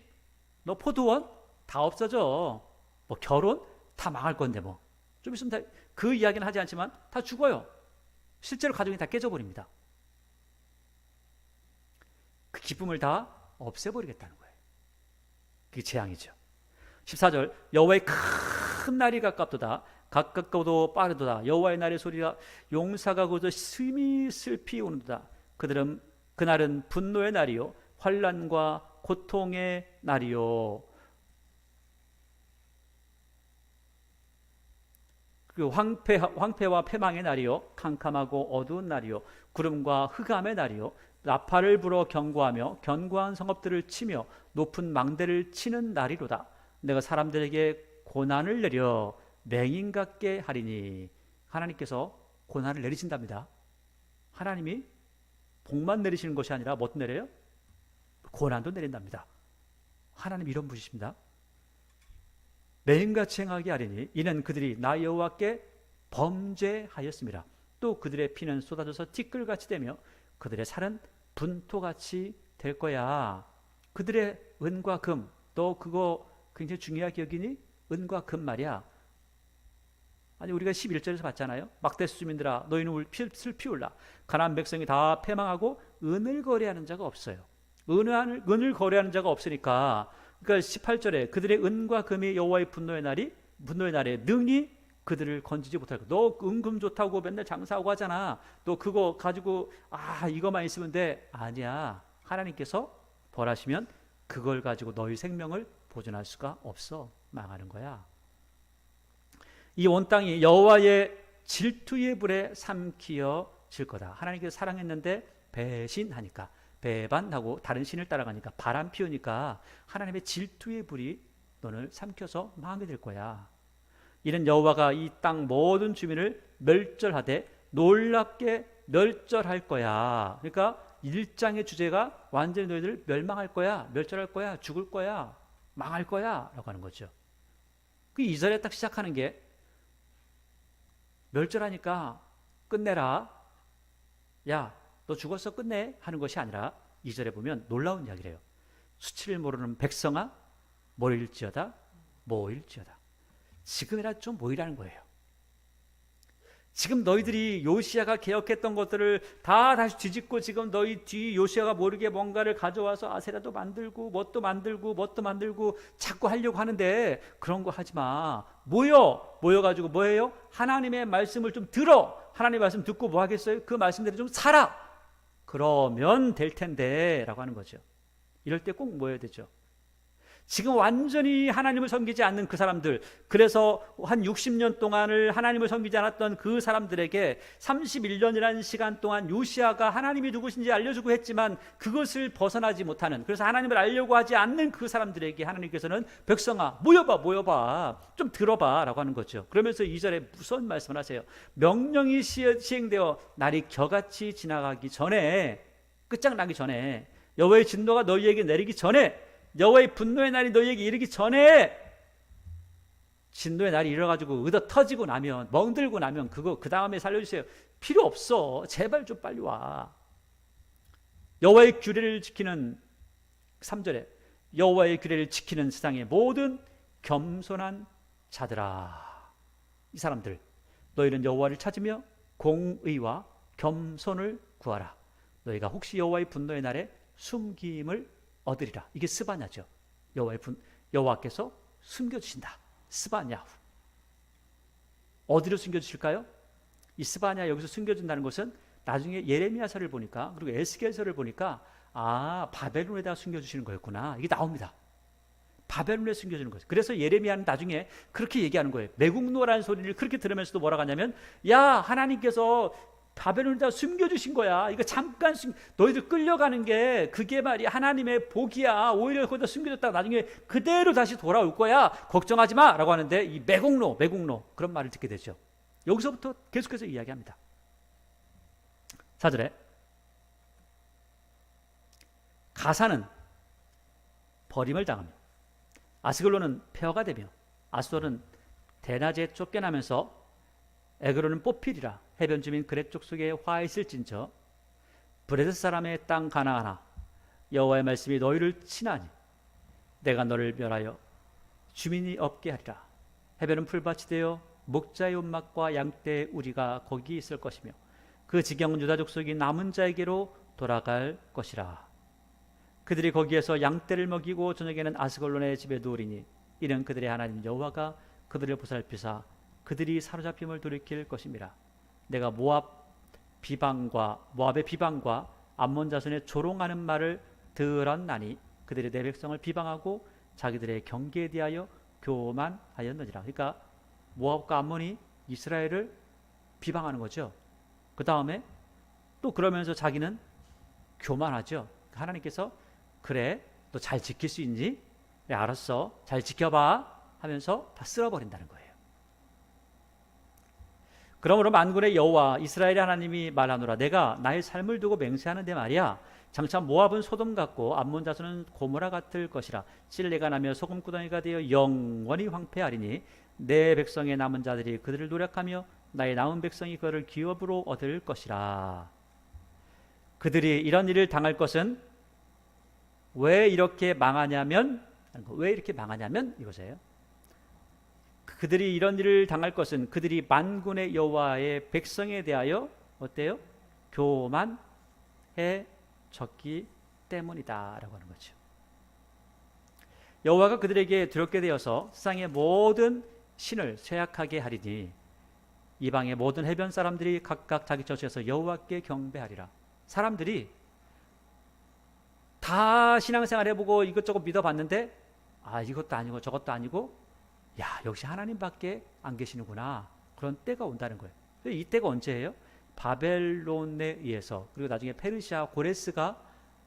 너 포도원 다 없어져. 뭐 결혼 다 망할 건데 뭐. 좀 있으면 그 이야기는 하지 않지만 다 죽어요. 실제로 가정이 다 깨져버립니다. 그 기쁨을 다 없애버리겠다는 거예요. 그게 재앙이죠. 14절 여호와의 큰 날이 가깝도다. 가깝고도 빠르도다. 여호와의 날의 소리가 용사가 고도 심히 슬피 오는도다. 그날은 분노의 날이요 환난과 고통의 날이요 그 황폐와 패망의 날이요 캄캄하고 어두운 날이요 구름과 흑암의 날이요 나팔을 불어 경고하며 견고한 성읍들을 치며 높은 망대를 치는 날이로다. 내가 사람들에게 고난을 내려 맹인 같게 하리니. 하나님께서 고난을 내리신답니다. 하나님이 복만 내리시는 것이 아니라 뭐 내려요? 고난도 내린답니다. 하나님 이런 분이십니다. 맹인같이 행하게 하리니 이는 그들이 나 여호와께 범죄하였습니다. 또 그들의 피는 쏟아져서 티끌같이 되며 그들의 살은 분토같이 될 거야. 그들의 은과 금, 너 그거 굉장히 중요하게 여기니? 은과 금 말이야. 아니 우리가 11절에서 봤잖아요. 막대수 주민들아 너희는 슬피 울라. 가나안 백성이 다 패망하고 은을 거래하는 자가 없어요. 은을 거래하는 자가 없으니까 그러니까 18절에 그들의 은과 금이 여호와의 분노의 날에 능히 그들을 건지지 못할 거. 너 은금 좋다고 맨날 장사하고 하잖아. 너 그거 가지고 이거만 있으면 돼. 아니야. 하나님께서 벌하시면 그걸 가지고 너희 생명을 보존할 수가 없어. 망하는 거야. 이 온 땅이 여호와의 질투의 불에 삼키어질 거다. 하나님께서 사랑했는데 배신하니까 배반하고 다른 신을 따라가니까 바람 피우니까 하나님의 질투의 불이 너를 삼켜서 망하게 될 거야. 이는 여호와가 이 땅 모든 주민을 멸절하되 놀랍게 멸절할 거야. 그러니까 1장의 주제가 완전히 너희들 멸망할 거야, 멸절할 거야, 죽을 거야, 망할 거야 라고 하는 거죠. 그 2절에 딱 시작하는 게 멸절하니까 끝내라, 야 너 죽었어 끝내 하는 것이 아니라 2절에 보면 놀라운 이야기를 해요. 수치를 모르는 백성아 모일지어다, 모일지어다. 지금이라 좀 모이라는 거예요. 지금 너희들이 요시야가 개혁했던 것들을 다 다시 뒤집고 지금 너희 뒤 요시야가 모르게 뭔가를 가져와서 아세라도 만들고 뭣도 만들고 자꾸 하려고 하는데 그런 거 하지 마. 모여가지고 뭐예요? 하나님의 말씀을 좀 들어. 하나님의 말씀 듣고 뭐 하겠어요? 그 말씀대로 좀 살아. 그러면 될 텐데 라고 하는 거죠. 이럴 때 꼭 모여야 되죠. 지금 완전히 하나님을 섬기지 않는 그 사람들, 그래서 한 60년 동안을 하나님을 섬기지 않았던 그 사람들에게 31년이라는 시간 동안 요시야가 하나님이 누구신지 알려주고 했지만 그것을 벗어나지 못하는, 그래서 하나님을 알려고 하지 않는 그 사람들에게 하나님께서는 백성아 모여봐 좀 들어봐 라고 하는 거죠. 그러면서 2절에 무슨 말씀을 하세요? 명령이 시행되어 날이 겨같이 지나가기 전에, 끝장나기 전에, 여호와의 진노가 너희에게 내리기 전에, 여호와의 분노의 날이 너희에게 이르기 전에, 진노의 날이 이뤄가지고 의도 터지고 나면, 멍들고 나면 그거 그 다음에 살려주세요. 필요 없어. 제발 좀 빨리 와. 여호와의 규례를 지키는 3절에 여호와의 규례를 지키는 세상의 모든 겸손한 자들아, 이 사람들 너희는 여호와를 찾으며 공의와 겸손을 구하라. 너희가 혹시 여호와의 분노의 날에 숨김을 얻으리라. 이게 스바냐죠. 여호와께서 숨겨주신다. 스바냐후. 어디로 숨겨주실까요? 이 스바냐 여기서 숨겨준다는 것은 나중에 예레미야서를 보니까, 그리고 에스겔서를 보니까 바벨론에다 숨겨주시는 거였구나. 이게 나옵니다. 바벨론에 숨겨주는 거죠. 그래서 예레미야는 나중에 그렇게 얘기하는 거예요. 매국노라는 소리를 그렇게 들으면서도 뭐라고 하냐면, 야 하나님께서 바벨론에다 숨겨주신 거야. 이거 잠깐 너희들 끌려가는 게 그게 말이 하나님의 복이야. 오히려 거기다 숨겨졌다가 나중에 그대로 다시 돌아올 거야. 걱정하지 마 라고 하는데, 이 매국노 그런 말을 듣게 되죠. 여기서부터 계속해서 이야기합니다. 4절에 가사는 버림을 당하며 아스글론은 폐허가 되며 아수르는 대낮에 쫓겨나면서 에그로는 뽑히리라. 해변 주민 그렛 속에 화 있을진저 브레스 사람의 땅 가나아나 여호와의 말씀이 너희를 치나니 내가 너를 멸하여 주민이 없게 하리라. 해변은 풀밭이 되어 목자의 옷막과 양떼의 우리가 거기 있을 것이며 그 지경은 유다 족속이 남은 자에게로 돌아갈 것이라. 그들이 거기에서 양떼를 먹이고 저녁에는 아스글론의 집에 누우리니 이는 그들의 하나님 여호와가 그들을 보살피사 그들이 사로잡힘을 돌이킬 것입니다. 내가 모압의 비방과 암몬 자손의 조롱하는 말을 들었나니 그들이 내 백성을 비방하고 자기들의 경계에 대하여 교만하였느니라. 그러니까 모압과 암몬이 이스라엘을 비방하는 거죠. 그 다음에 또 그러면서 자기는 교만하죠. 하나님께서 그래 너 잘 지킬 수 있니? 네, 알았어 잘 지켜봐 하면서 다 쓸어버린다는 거예요. 그러므로 만군의 여호와 이스라엘의 하나님이 말하노라. 내가 나의 삶을 두고 맹세하는데 말이야. 장차 모압은 소돔 같고 암몬 자손은 고모라 같을 것이라. 찔레가 나며 소금구덩이가 되어 영원히 황폐하리니 내 백성의 남은 자들이 그들을 노력하며 나의 남은 백성이 그를 기업으로 얻을 것이라. 그들이 이런 일을 당할 것은 왜 이렇게 망하냐면 이것이에요. 그들이 이런 일을 당할 것은 그들이 만군의 여호와의 백성에 대하여 어때요? 교만해졌기 때문이다 라고 하는 거죠. 여호와가 그들에게 두렵게 되어서 세상의 모든 신을 쇠약하게 하리니 이방의 모든 해변 사람들이 각각 자기 처소에서 여호와께 경배하리라. 사람들이 다 신앙생활 해보고 이것저것 믿어봤는데 이것도 아니고 저것도 아니고 야 역시 하나님밖에 안 계시는구나. 그런 때가 온다는 거예요. 이 때가 언제예요? 바벨론에 의해서, 그리고 나중에 페르시아 고레스가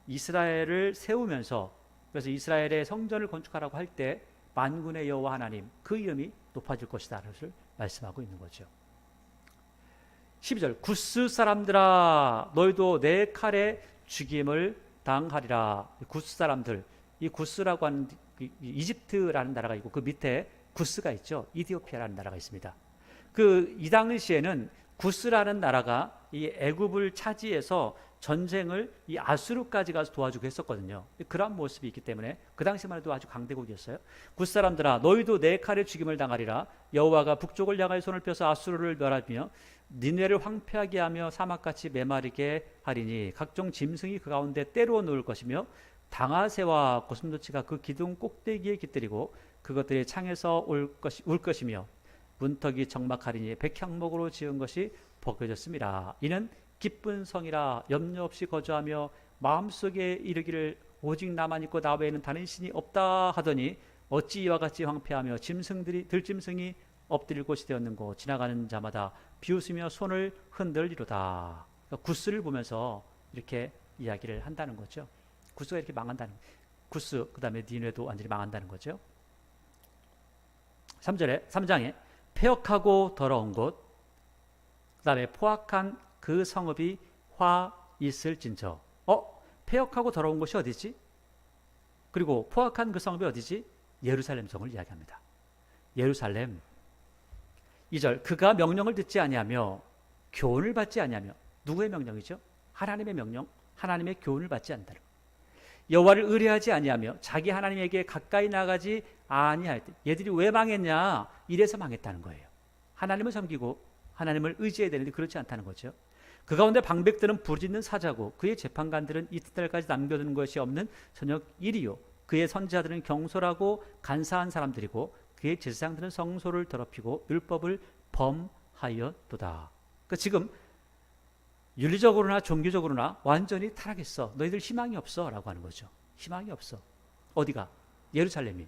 이스라엘을 세우면서, 그래서 이스라엘의 성전을 건축하라고 할 때 만군의 여호와 하나님, 그 이름이 높아질 것이다 라는 것을 말씀하고 있는 거죠. 12절, 구스 사람들아 너희도 내 칼에 죽임을 당하리라. 구스 사람들, 이 구스라고 하는 이집트라는 나라가 있고 그 밑에 구스가 있죠. 이디오피아라는 나라가 있습니다. 이 당시에는 구스라는 나라가 이 애굽을 차지해서 전쟁을 이 아수르까지 가서 도와주고 했었거든요. 그러한 모습이 있기 때문에 그 당시만 해도 아주 강대국이었어요. 구스 사람들아 너희도 내 칼에 죽임을 당하리라. 여호와가 북쪽을 향하여 손을 펴서 아수르를 멸하며 니네를 황폐하게 하며 사막같이 메마르게 하리니 각종 짐승이 그 가운데 때로 누울 것이며 당아새와 고슴도치가 그 기둥 꼭대기에 깃들이고 그것들이 창에서 울 것이며 문턱이 적막하리니 백향목으로 지은 것이 벗겨졌습니다. 이는 기쁜 성이라 염려 없이 거주하며 마음속에 이르기를 오직 나만 있고 나 외에는 다른 신이 없다 하더니 어찌 이와 같이 황폐하며 들짐승이 엎드릴 곳이 되었는고 지나가는 자마다 비웃으며 손을 흔들리로다. 그러니까 구스를 보면서 이렇게 이야기를 한다는 거죠. 구스가 이렇게 망한다는, 구스 그 다음에 니네도 완전히 망한다는 거죠. 3장에 폐역하고 더러운 곳, 그 다음에 포악한 그 성읍이 화 있을진저. 폐역하고 더러운 곳이 어디지? 그리고 포악한 그 성읍이 어디지? 예루살렘 성을 이야기합니다. 예루살렘. 2절, 그가 명령을 듣지 아니하며 교훈을 받지 아니하며. 누구의 명령이죠? 하나님의 명령, 하나님의 교훈을 받지 않는다. 여호와를 의뢰하지 아니하며 자기 하나님에게 가까이 나가지 아니할 때. 얘들이 왜 망했냐? 이래서 망했다는 거예요. 하나님을 섬기고 하나님을 의지해야 되는데 그렇지 않다는 거죠. 그 가운데 방백들은 부르짖는 사자고 그의 재판관들은 이튿날까지 남겨두는 것이 없는 저녁 일이요. 그의 선지자들은 경솔하고 간사한 사람들이고 그의 제사장들은 성소를 더럽히고 율법을 범하였도다. 그러니까 지금 윤리적으로나 종교적으로나 완전히 타락했어. 너희들 희망이 없어 라고 하는 거죠. 희망이 없어. 어디가? 예루살렘이.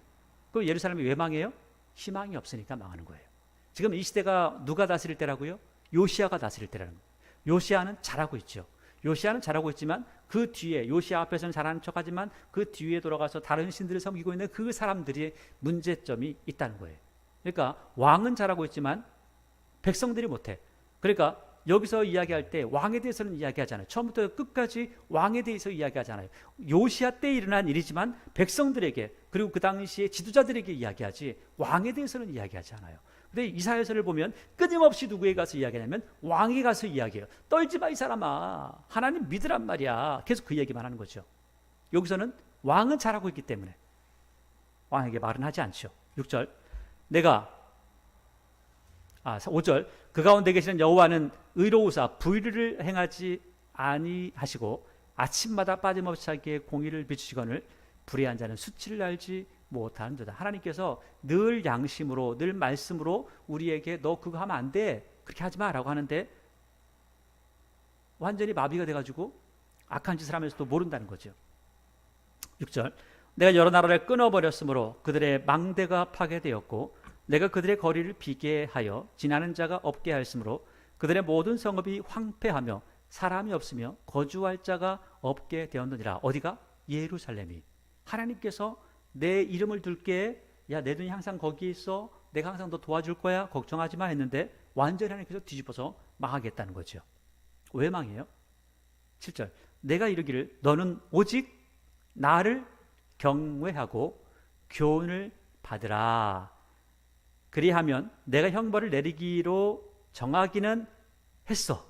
그 예루살렘이 왜 망해요? 희망이 없으니까 망하는 거예요. 지금 이 시대가 누가 다스릴 때라고요? 요시아가 다스릴 때라는 거예요. 요시아는 잘하고 있죠. 요시아는 잘하고 있지만 그 뒤에, 요시아 앞에서는 잘하는 척하지만 그 뒤에 돌아가서 다른 신들을 섬기고 있는 그 사람들이 문제점이 있다는 거예요. 그러니까 왕은 잘하고 있지만 백성들이 못해. 그러니까 여기서 이야기할 때 왕에 대해서는 이야기하잖아요. 처음부터 끝까지 왕에 대해서 이야기하잖아요. 요시아 때 일어난 일이지만 백성들에게, 그리고 그 당시에 지도자들에게 이야기하지 왕에 대해서는 이야기하지 않아요. 근데 이사야서를 보면 끊임없이 누구에게 가서 이야기하냐면 왕에게 가서 이야기해요. 떨지 마 이 사람아, 하나님 믿으란 말이야. 계속 그 얘기만 하는 거죠. 여기서는 왕은 잘하고 있기 때문에 왕에게 말은 하지 않죠. 6절, 5절, 그 가운데 계시는 여호와는 의로우사 불의를 행하지 아니하시고 아침마다 빠짐없이 자기의 공의를 비추시거늘 불의한 자는 수치를 알지 못하는 자다. 하나님께서 늘 양심으로, 늘 말씀으로 우리에게 너 그거 하면 안 돼, 그렇게 하지 마라고 하는데 완전히 마비가 돼가지고 악한 짓을 하면서도 모른다는 거죠. 6절, 내가 여러 나라를 끊어버렸으므로 그들의 망대가 파괴되었고 내가 그들의 거리를 비게 하여 지나는 자가 없게 하였으므로 그들의 모든 성읍이 황폐하며 사람이 없으며 거주할 자가 없게 되었느니라. 어디가? 예루살렘이. 하나님께서 내 이름을 둘게, 야 내 눈이 항상 거기에 있어, 내가 항상 너 도와줄 거야, 걱정하지 마 했는데 완전히 하나님께서 뒤집어서 망하겠다는 거죠. 왜 망해요? 7절, 내가 이르기를 너는 오직 나를 경외하고 교훈을 받으라. 그리하면 내가 형벌을 내리기로 정하기는 했어.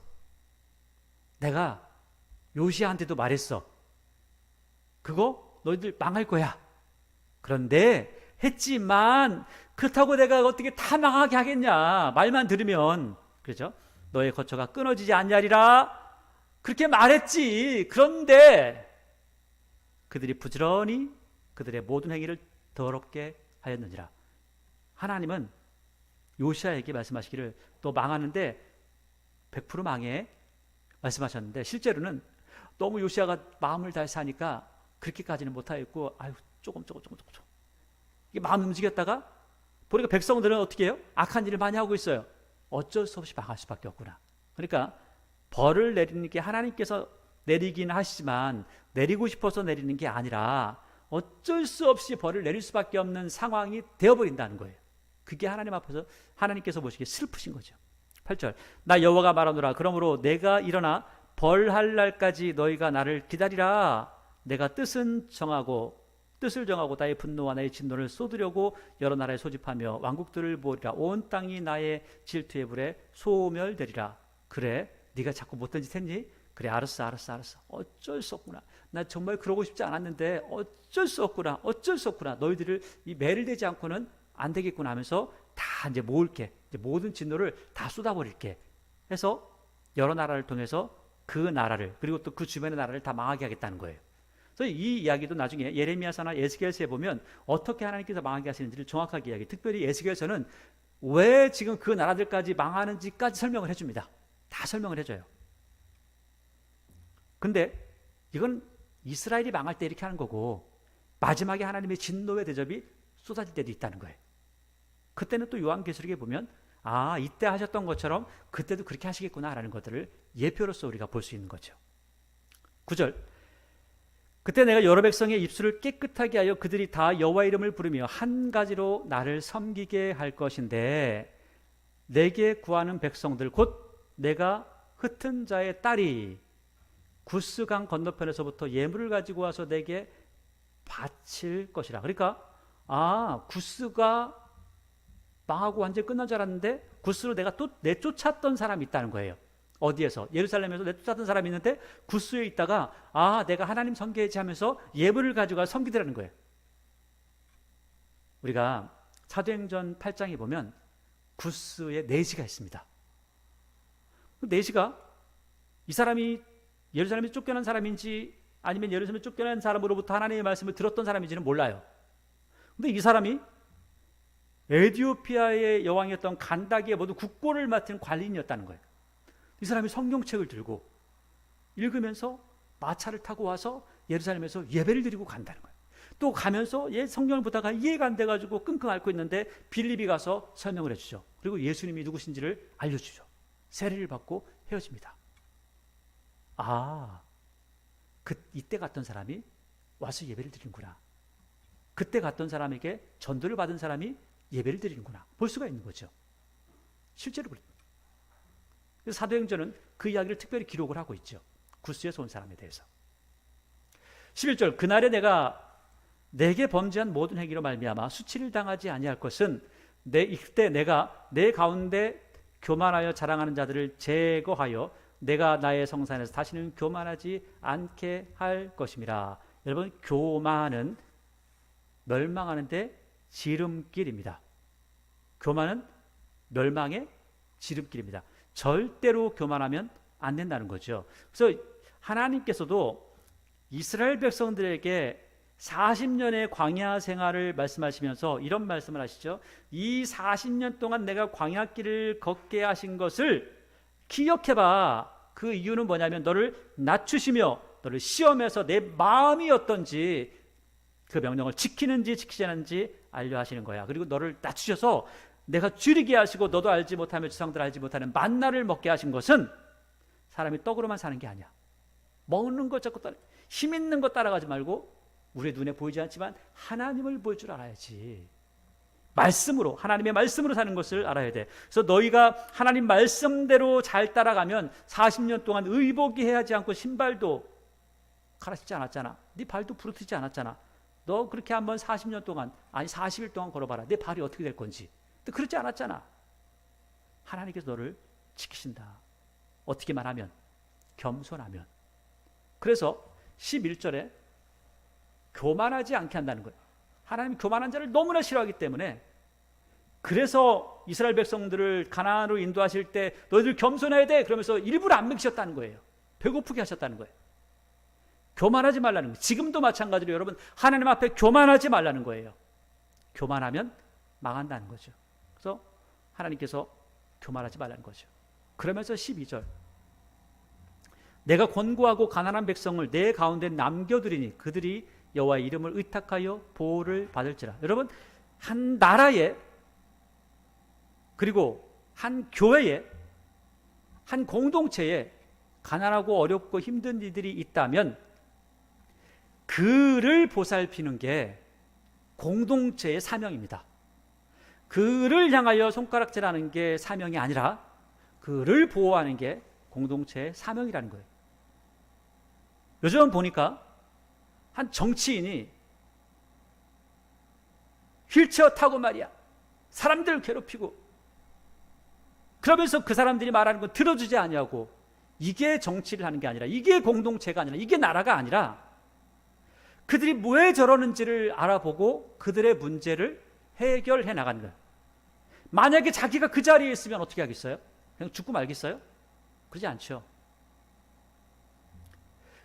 내가 요시아한테도 말했어. 그거 너희들 망할 거야. 그런데 했지만 그렇다고 내가 어떻게 다 망하게 하겠냐. 말만 들으면. 그렇죠? 너의 거처가 끊어지지 않냐리라. 그렇게 말했지. 그런데 그들이 부지런히 그들의 모든 행위를 더럽게 하였느니라. 하나님은 요시아에게 말씀하시기를 너 망하는데 100% 망해 말씀하셨는데 실제로는 너무 요시아가 마음을 다해서 하니까 그렇게까지는 못하겠고 조금 이게 마음이 움직였다가 보니까 백성들은 어떻게 해요? 악한 일을 많이 하고 있어요. 어쩔 수 없이 망할 수밖에 없구나. 그러니까 벌을 내리는 게 하나님께서 내리긴 하시지만 내리고 싶어서 내리는 게 아니라 어쩔 수 없이 벌을 내릴 수밖에 없는 상황이 되어버린다는 거예요. 그게 하나님 앞에서 하나님께서 보시기에 슬프신 거죠. 8절 나 여호와가 말하노라 그러므로 내가 일어나 벌할 날까지 너희가 나를 기다리라. 내가 뜻을 정하고 나의 분노와 나의 진노를 쏟으려고 여러 나라에 소집하며 왕국들을 모으리라. 온 땅이 나의 질투의 불에 소멸되리라. 그래 네가 자꾸 못된 짓 했니? 그래 알았어. 어쩔 수 없구나. 나 정말 그러고 싶지 않았는데 어쩔 수 없구나. 너희들을 이 매를 대지 않고는 안 되겠구나 하면서 다 이제 모을게. 이제 모든 진노를 다 쏟아버릴게 해서 여러 나라를 통해서 그 나라를 그리고 또 그 주변의 나라를 다 망하게 하겠다는 거예요. 그래서 이 이야기도 나중에 예레미야서나 에스겔서에 보면 어떻게 하나님께서 망하게 하시는지를 정확하게 이야기. 특별히 에스겔서는 왜 지금 그 나라들까지 망하는지까지 설명을 해줍니다. 다 설명을 해줘요. 근데 이건 이스라엘이 망할 때 이렇게 하는 거고 마지막에 하나님의 진노의 대접이 쏟아질 때도 있다는 거예요. 그때는 또 요한계시록에 보면 이때 하셨던 것처럼 그때도 그렇게 하시겠구나라는 것들을 예표로서 우리가 볼 수 있는 거죠. 9절 그때 내가 여러 백성의 입술을 깨끗하게 하여 그들이 다 여호와 이름을 부르며 한 가지로 나를 섬기게 할 것인데 내게 구하는 백성들 곧 내가 흩은 자의 딸이 구스강 건너편에서부터 예물을 가지고 와서 내게 바칠 것이라. 그러니까 구스가 망하고 완전히 끝난 줄 알았는데 구스로 내가 또 내쫓았던 사람이 있다는 거예요. 어디에서? 예루살렘에서 내쫓았던 사람이 있는데 구스에 있다가 내가 하나님 섬겨야지 하면서 예물을 가지고 섬기더라는 거예요. 우리가 사도행전 8장에 보면 구스의 내시가 있습니다. 그 내시가 이 사람이 예루살렘에 쫓겨난 사람인지 아니면 예루살렘에 쫓겨난 사람으로부터 하나님의 말씀을 들었던 사람인지는 몰라요. 근데 이 사람이 에티오피아의 여왕이었던 간다기의 모든 국고를 맡은 관리인이었다는 거예요. 이 사람이 성경책을 들고 읽으면서 마차를 타고 와서 예루살렘에서 예배를 드리고 간다는 거예요. 또 가면서 성경을 보다가 이해가 안 돼가지고 끙끙 앓고 있는데 빌립이 가서 설명을 해주죠. 그리고 예수님이 누구신지를 알려주죠. 세례를 받고 헤어집니다. 이때 갔던 사람이 와서 예배를 드리는구나. 그때 갔던 사람에게 전도를 받은 사람이 예배를 드리는구나. 볼 수가 있는 거죠. 실제로 그렇습니다. 그래서 사도행전은 그 이야기를 특별히 기록을 하고 있죠. 구스에서 온 사람에 대해서. 11절 그날에 내게 범죄한 모든 행위로 말미암아 수치를 당하지 아니할 것은 이때 내가 내 가운데 교만하여 자랑하는 자들을 제거하여 내가 나의 성산에서 다시는 교만하지 않게 할 것임이라. 여러분 교만은 멸망하는데 지름길입니다. 교만은 멸망의 지름길입니다. 절대로 교만하면 안 된다는 거죠. 그래서 하나님께서도 이스라엘 백성들에게 40년의 광야 생활을 말씀하시면서 이런 말씀을 하시죠. 이 40년 동안 내가 광야길을 걷게 하신 것을 기억해봐. 그 이유는 뭐냐면 너를 낮추시며 너를 시험해서 내 마음이 어떤지 그 명령을 지키는지 지키지 않는지 알려 하시는 거야. 그리고 너를 낮추셔서 내가 줄이게 하시고 너도 알지 못하며 지상들 알지 못하는 만나를 먹게 하신 것은 사람이 떡으로만 사는 게 아니야. 먹는 것 자꾸 힘 있는 것 따라가지 말고 우리의 눈에 보이지 않지만 하나님을 볼 줄 알아야지. 말씀으로 하나님의 말씀으로 사는 것을 알아야 돼. 그래서 너희가 하나님 말씀대로 잘 따라가면 40년 동안 의복이 하지 않고 신발도 갈아신지 않았잖아. 네 발도 부러뜨리지 않았잖아. 너 그렇게 한번 40년 동안 40일 동안 걸어봐라. 내 발이 어떻게 될 건지. 또 그렇지 않았잖아. 하나님께서 너를 지키신다. 어떻게만 하면 겸손하면. 그래서 11절에 교만하지 않게 한다는 거예요. 하나님 교만한 자를 너무나 싫어하기 때문에 그래서 이스라엘 백성들을 가나안으로 인도하실 때 너희들 겸손해야 돼 그러면서 일부러 안 먹이셨다는 거예요. 배고프게 하셨다는 거예요. 교만하지 말라는 거예요. 지금도 마찬가지로 여러분 하나님 앞에 교만하지 말라는 거예요. 교만하면 망한다는 거죠. 그래서 하나님께서 교만하지 말라는 거죠. 그러면서 12절 내가 권고하고 가난한 백성을 내 가운데 남겨두리니 그들이 여호와의 이름을 의탁하여 보호를 받을지라. 여러분 한 나라에 그리고 한 교회에 한 공동체에 가난하고 어렵고 힘든 이들이 있다면 그를 보살피는 게 공동체의 사명입니다. 그를 향하여 손가락질하는 게 사명이 아니라 그를 보호하는 게 공동체의 사명이라는 거예요. 요즘 보니까 한 정치인이 휠체어 타고 말이야 사람들 괴롭히고 그러면서 그 사람들이 말하는 건 들어주지 아니하고, 이게 정치를 하는 게 아니라, 이게 공동체가 아니라, 이게 나라가 아니라 그들이 왜 저러는지를 알아보고 그들의 문제를 해결해 나가는 거예요. 만약에 자기가 그 자리에 있으면 어떻게 하겠어요? 그냥 죽고 말겠어요? 그러지 않죠.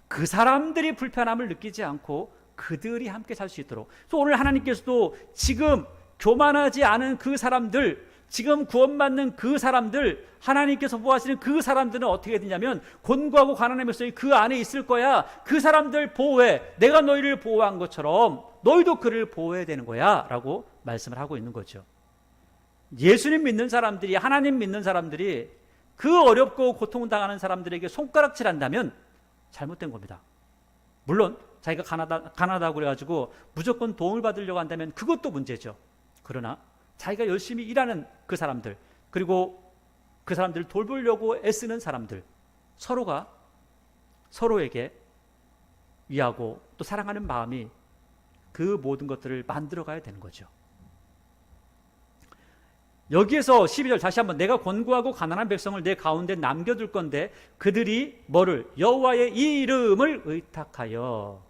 그 사람들이 불편함을 느끼지 않고 그들이 함께 살 수 있도록. 그래서 오늘 하나님께서도 지금 교만하지 않은 그 사람들, 지금 구원받는 그 사람들, 하나님께서 보호하시는 그 사람들은 어떻게 되냐면 곤고하고 가난한 백성이 그 안에 있을 거야. 그 사람들 보호해. 내가 너희를 보호한 것처럼 너희도 그를 보호해야 되는 거야 라고 말씀을 하고 있는 거죠. 예수님 믿는 사람들이, 하나님 믿는 사람들이 그 어렵고 고통당하는 사람들에게 손가락질한다면 잘못된 겁니다. 물론 자기가 가난하다고 그래가지고 무조건 도움을 받으려고 한다면 그것도 문제죠. 그러나 자기가 열심히 일하는 그 사람들, 그리고 그 사람들을 돌보려고 애쓰는 사람들, 서로가 서로에게 위하고 또 사랑하는 마음이 그 모든 것들을 만들어가야 되는 거죠. 여기에서 12절 다시 한번, 내가 곤고하고 가난한 백성을 내 가운데 남겨둘 건데 그들이 뭐를? 여호와의 이름을 의탁하여.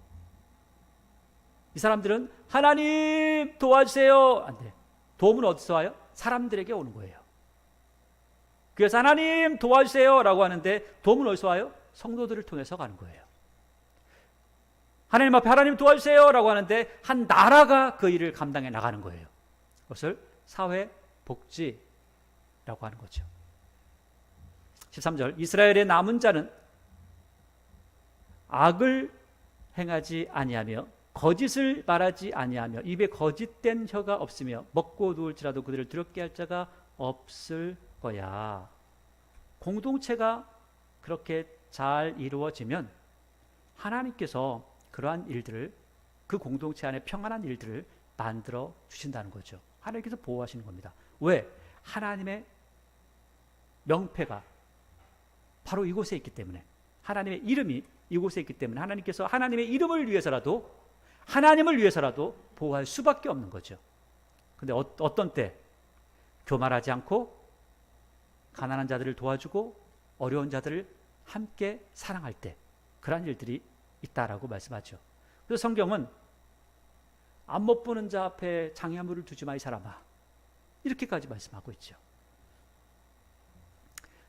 이 사람들은 하나님 도와주세요 안 돼. 도움은 어디서 와요? 사람들에게 오는 거예요. 그래서 하나님 도와주세요 라고 하는데 도움은 어디서 와요? 성도들을 통해서 가는 거예요. 하나님 앞에 하나님 도와주세요 라고 하는데 한 나라가 그 일을 감당해 나가는 거예요. 그것을 사회복지라고 하는 거죠. 13절, 이스라엘의 남은 자는 악을 행하지 아니하며 거짓을 말하지 아니하며 입에 거짓된 혀가 없으며 먹고 누울지라도 그들을 두렵게 할 자가 없을 거야. 공동체가 그렇게 잘 이루어지면 하나님께서 그러한 일들을, 그 공동체 안에 평안한 일들을 만들어 주신다는 거죠. 하나님께서 보호하시는 겁니다. 왜? 하나님의 명패가 바로 이곳에 있기 때문에, 하나님의 이름이 이곳에 있기 때문에 하나님께서 하나님의 이름을 위해서라도, 하나님을 위해서라도 보호할 수밖에 없는 거죠. 근데 어떤 때? 교만하지 않고 가난한 자들을 도와주고 어려운 자들을 함께 사랑할 때, 그러한 일들이 있다라고 말씀하죠. 그래서 성경은 안 못 보는 자 앞에 장애물을 두지 마 이 사람아, 이렇게까지 말씀하고 있죠.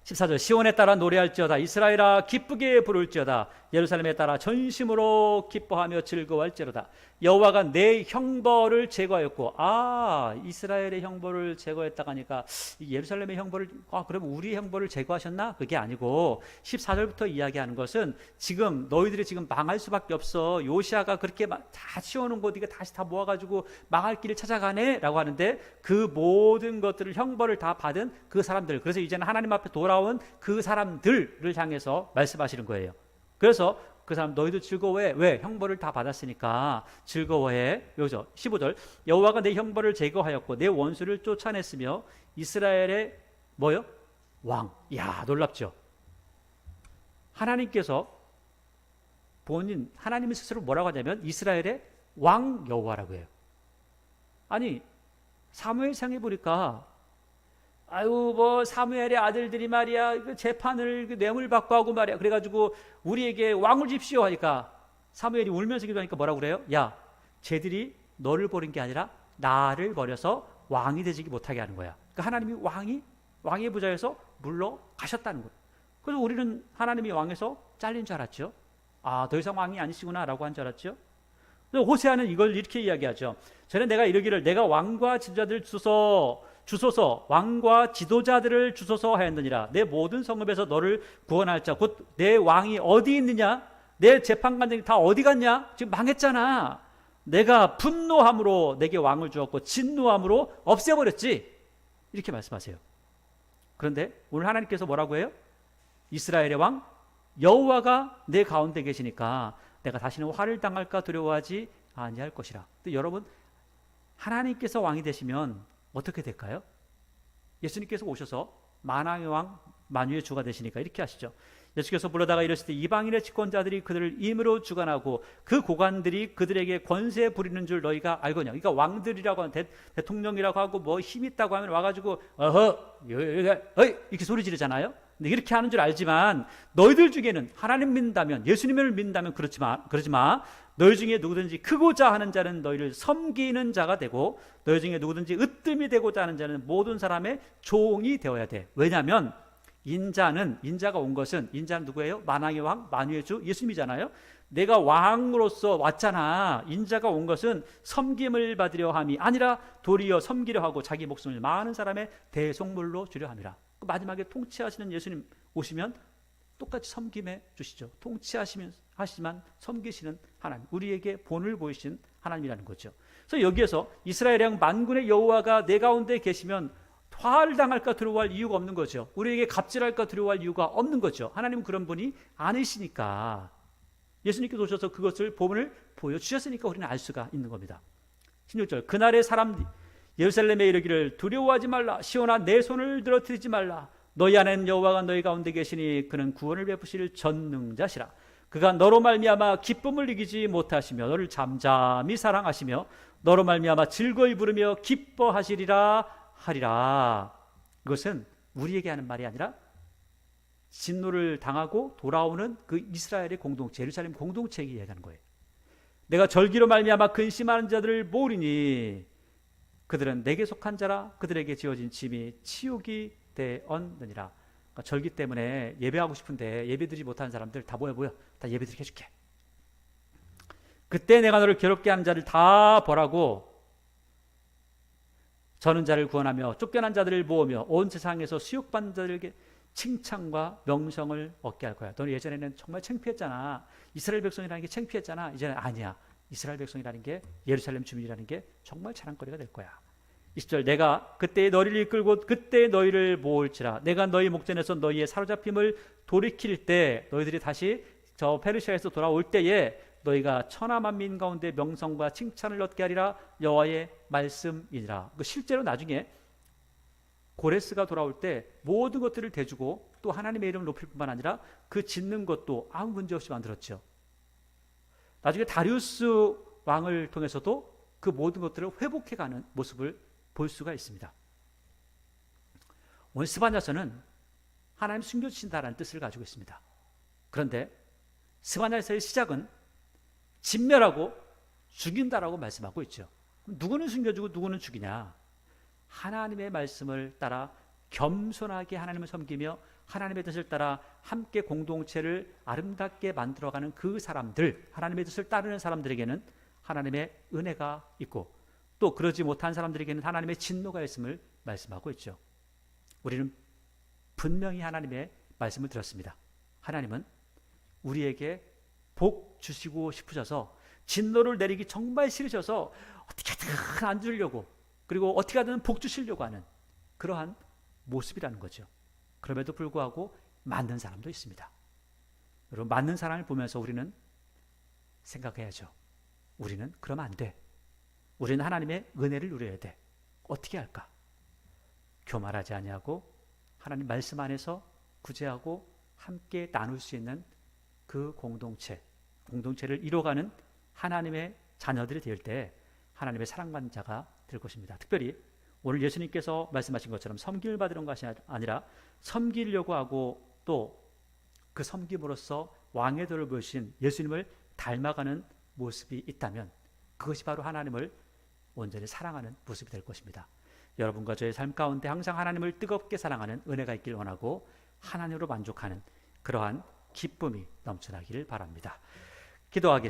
14절, 시온에 따라 노래할지어다, 이스라엘아 기쁘게 부를지어다, 예루살렘에 따라 전심으로 기뻐하며 즐거워할지어다. 여호와가 내 형벌을 제거하였고, 이스라엘의 형벌을 제거했다고 하니까 예루살렘의 형벌을, 그럼 우리의 형벌을 제거하셨나? 그게 아니고 14절부터 이야기하는 것은 지금 너희들이 지금 망할 수밖에 없어. 요시아가 그렇게 다 치워놓은 거 네가 다시 다 모아가지고 망할 길을 찾아가네 라고 하는데, 그 모든 것들을, 형벌을 다 받은 그 사람들, 그래서 이제는 하나님 앞에 돌아온 그 사람들을 향해서 말씀하시는 거예요. 그래서 그 사람 너희도 즐거워해. 왜? 형벌을 다 받았으니까 즐거워해. 여기서 15절, 여호와가 내 형벌을 제거하였고 내 원수를 쫓아냈으며 이스라엘의 뭐요? 왕. 이야, 놀랍죠? 하나님께서 본인, 하나님이 스스로 뭐라고 하냐면 이스라엘의 왕 여호와라고 해요. 아니, 사무엘상에 보니까 사무엘의 아들들이 말이야 그 재판을 뇌물 받고 하고 말이야, 그래가지고 우리에게 왕을 줍시오 하니까 사무엘이 울면서 기도하니까 뭐라고 그래요? 야, 쟤들이 너를 버린 게 아니라 나를 버려서 왕이 되지 못하게 하는 거야. 그러니까 하나님이 왕의 부자에서 물러가셨다는 거예요. 그래서 우리는 하나님이 왕에서 잘린 줄 알았죠. 더 이상 왕이 아니시구나 라고 한 줄 알았죠. 호세아는 이걸 이렇게 이야기하죠. 전에 내가 이르기를 내가 왕과 지도자들을 주소서, 왕과 지도자들을 주소서 하였느니라. 내 모든 성읍에서 너를 구원할 자, 곧 내 왕이 어디 있느냐? 내 재판관들이 다 어디 갔냐? 지금 망했잖아. 내가 분노함으로 내게 왕을 주었고 진노함으로 없애버렸지. 이렇게 말씀하세요. 그런데 오늘 하나님께서 뭐라고 해요? 이스라엘의 왕 여호와가 내 가운데 계시니까 내가 다시는 화를 당할까 두려워하지 아니할 것이라. 또 여러분, 하나님께서 왕이 되시면 어떻게 될까요? 예수님께서 오셔서 만왕의 왕 만유의 주가 되시니까 이렇게 하시죠. 예수께서 불러다가 이르시되 이방인의 집권자들이 그들을 임으로 주관하고 그 고관들이 그들에게 권세 부리는 줄 너희가 알거냐. 그러니까 왕들이라고 하는 대통령이라고 하고 뭐 힘 있다고 하면 와가지고 어허 이렇게 소리 지르잖아요. 근데 이렇게 하는 줄 알지만 너희들 중에는 하나님 믿는다면, 예수님을 믿는다면 그러지 마. 너희 중에 누구든지 크고자 하는 자는 너희를 섬기는 자가 되고 너희 중에 누구든지 으뜸이 되고자 하는 자는 모든 사람의 종이 되어야 돼. 왜냐하면 인자가 온 것은, 인자는 누구예요? 만왕의 왕 만유의 주 예수님이잖아요. 내가 왕으로서 왔잖아. 인자가 온 것은 섬김을 받으려 함이 아니라 도리어 섬기려 하고 자기 목숨을 많은 사람의 대속물로 주려 함이라. 마지막에 통치하시는 예수님 오시면 똑같이 섬김해 주시죠. 통치하시지만 섬기시는 하나님, 우리에게 본을 보이신 하나님이라는 거죠. 그래서 여기에서 이스라엘 양 만군의 여호와가 내 가운데 계시면 화를 당할까 두려워할 이유가 없는 거죠. 우리에게 갑질할까 두려워할 이유가 없는 거죠. 하나님은 그런 분이 아니시니까, 예수님께서 오셔서 그것을 본을 보여주셨으니까 우리는 알 수가 있는 겁니다. 16절, 그날의 사람 예루살렘에 이르기를 두려워하지 말라. 시온아 내 손을 들어뜨리지 말라. 너희 안에는 여호와가 너희 가운데 계시니 그는 구원을 베푸실 전능자시라. 그가 너로 말미암아 기쁨을 이기지 못하시며 너를 잠잠히 사랑하시며 너로 말미암아 즐거이 부르며 기뻐하시리라 하리라. 이것은 우리에게 하는 말이 아니라 진노를 당하고 돌아오는 그 이스라엘의 공동체, 예루살렘 공동체에게 얘기하는 거예요. 내가 절기로 말미암아 근심하는 자들을 모으리니 그들은 내게 속한 자라. 그들에게 지어진 짐이 치욕이 되었느니라. 그러니까 절기 때문에 예배하고 싶은데 예배드리지 못하는 사람들 다 모여 다 예배드리게 해줄게. 그때 내가 너를 괴롭게 하는 자를 다 벌하고 저는 자를 구원하며 쫓겨난 자들을 모으며 온 세상에서 수욕받는 자들에게 칭찬과 명성을 얻게 할 거야. 너는 예전에는 정말 창피했잖아. 이스라엘 백성이라는 게 창피했잖아. 이제는 아니야. 이스라엘 백성이라는 게, 예루살렘 주민이라는 게 정말 자랑거리가 될 거야. 20절, 내가 그때 너희를 이끌고 그때 너희를 모을지라. 내가 너희 목전에서 너희의 사로잡힘을 돌이킬 때, 너희들이 다시 저 페르시아에서 돌아올 때에 너희가 천하 만민 가운데 명성과 칭찬을 얻게 하리라. 여호와의 말씀이니라. 실제로 나중에 고레스가 돌아올 때 모든 것들을 대주고 또 하나님의 이름을 높일 뿐만 아니라 그 짓는 것도 아무 문제 없이 만들었죠. 나중에 다리우스 왕을 통해서도 그 모든 것들을 회복해가는 모습을 볼 수가 있습니다. 오늘 스바냐서는 하나님 숨겨주신다라는 뜻을 가지고 있습니다. 그런데 스바냐서의 시작은 진멸하고 죽인다라고 말씀하고 있죠. 누구는 숨겨주고 누구는 죽이냐? 하나님의 말씀을 따라 겸손하게 하나님을 섬기며 하나님의 뜻을 따라 함께 공동체를 아름답게 만들어가는 그 사람들, 하나님의 뜻을 따르는 사람들에게는 하나님의 은혜가 있고 또 그러지 못한 사람들에게는 하나님의 진노가 있음을 말씀하고 있죠. 우리는 분명히 하나님의 말씀을 들었습니다. 하나님은 우리에게 복 주시고 싶으셔서 진노를 내리기 정말 싫으셔서 어떻게든 안 주려고, 그리고 어떻게 하든 복 주시려고 하는 그러한 모습이라는 거죠. 그럼에도 불구하고 맞는 사람도 있습니다. 여러분, 맞는 사람을 보면서 우리는 생각해야죠. 우리는 그러면 안 돼. 우리는 하나님의 은혜를 누려야 돼. 어떻게 할까? 교만하지 아니하고 하나님 말씀 안에서 구제하고 함께 나눌 수 있는 그 공동체를 이뤄가는 하나님의 자녀들이 될 때 하나님의 사랑받는 자가 될 것입니다. 특별히 오늘 예수님께서 말씀하신 것처럼 섬김을 받으려는 것이 아니라 섬기려고 하고 또 그 섬김으로써 왕의 도를 보신 예수님을 닮아가는 모습이 있다면 그것이 바로 하나님을 온전히 사랑하는 모습이 될 것입니다. 여러분과 저의 삶 가운데 항상 하나님을 뜨겁게 사랑하는 은혜가 있길 원하고 하나님으로 만족하는 그러한 기쁨이 넘쳐나기를 바랍니다. 기도하겠습니다.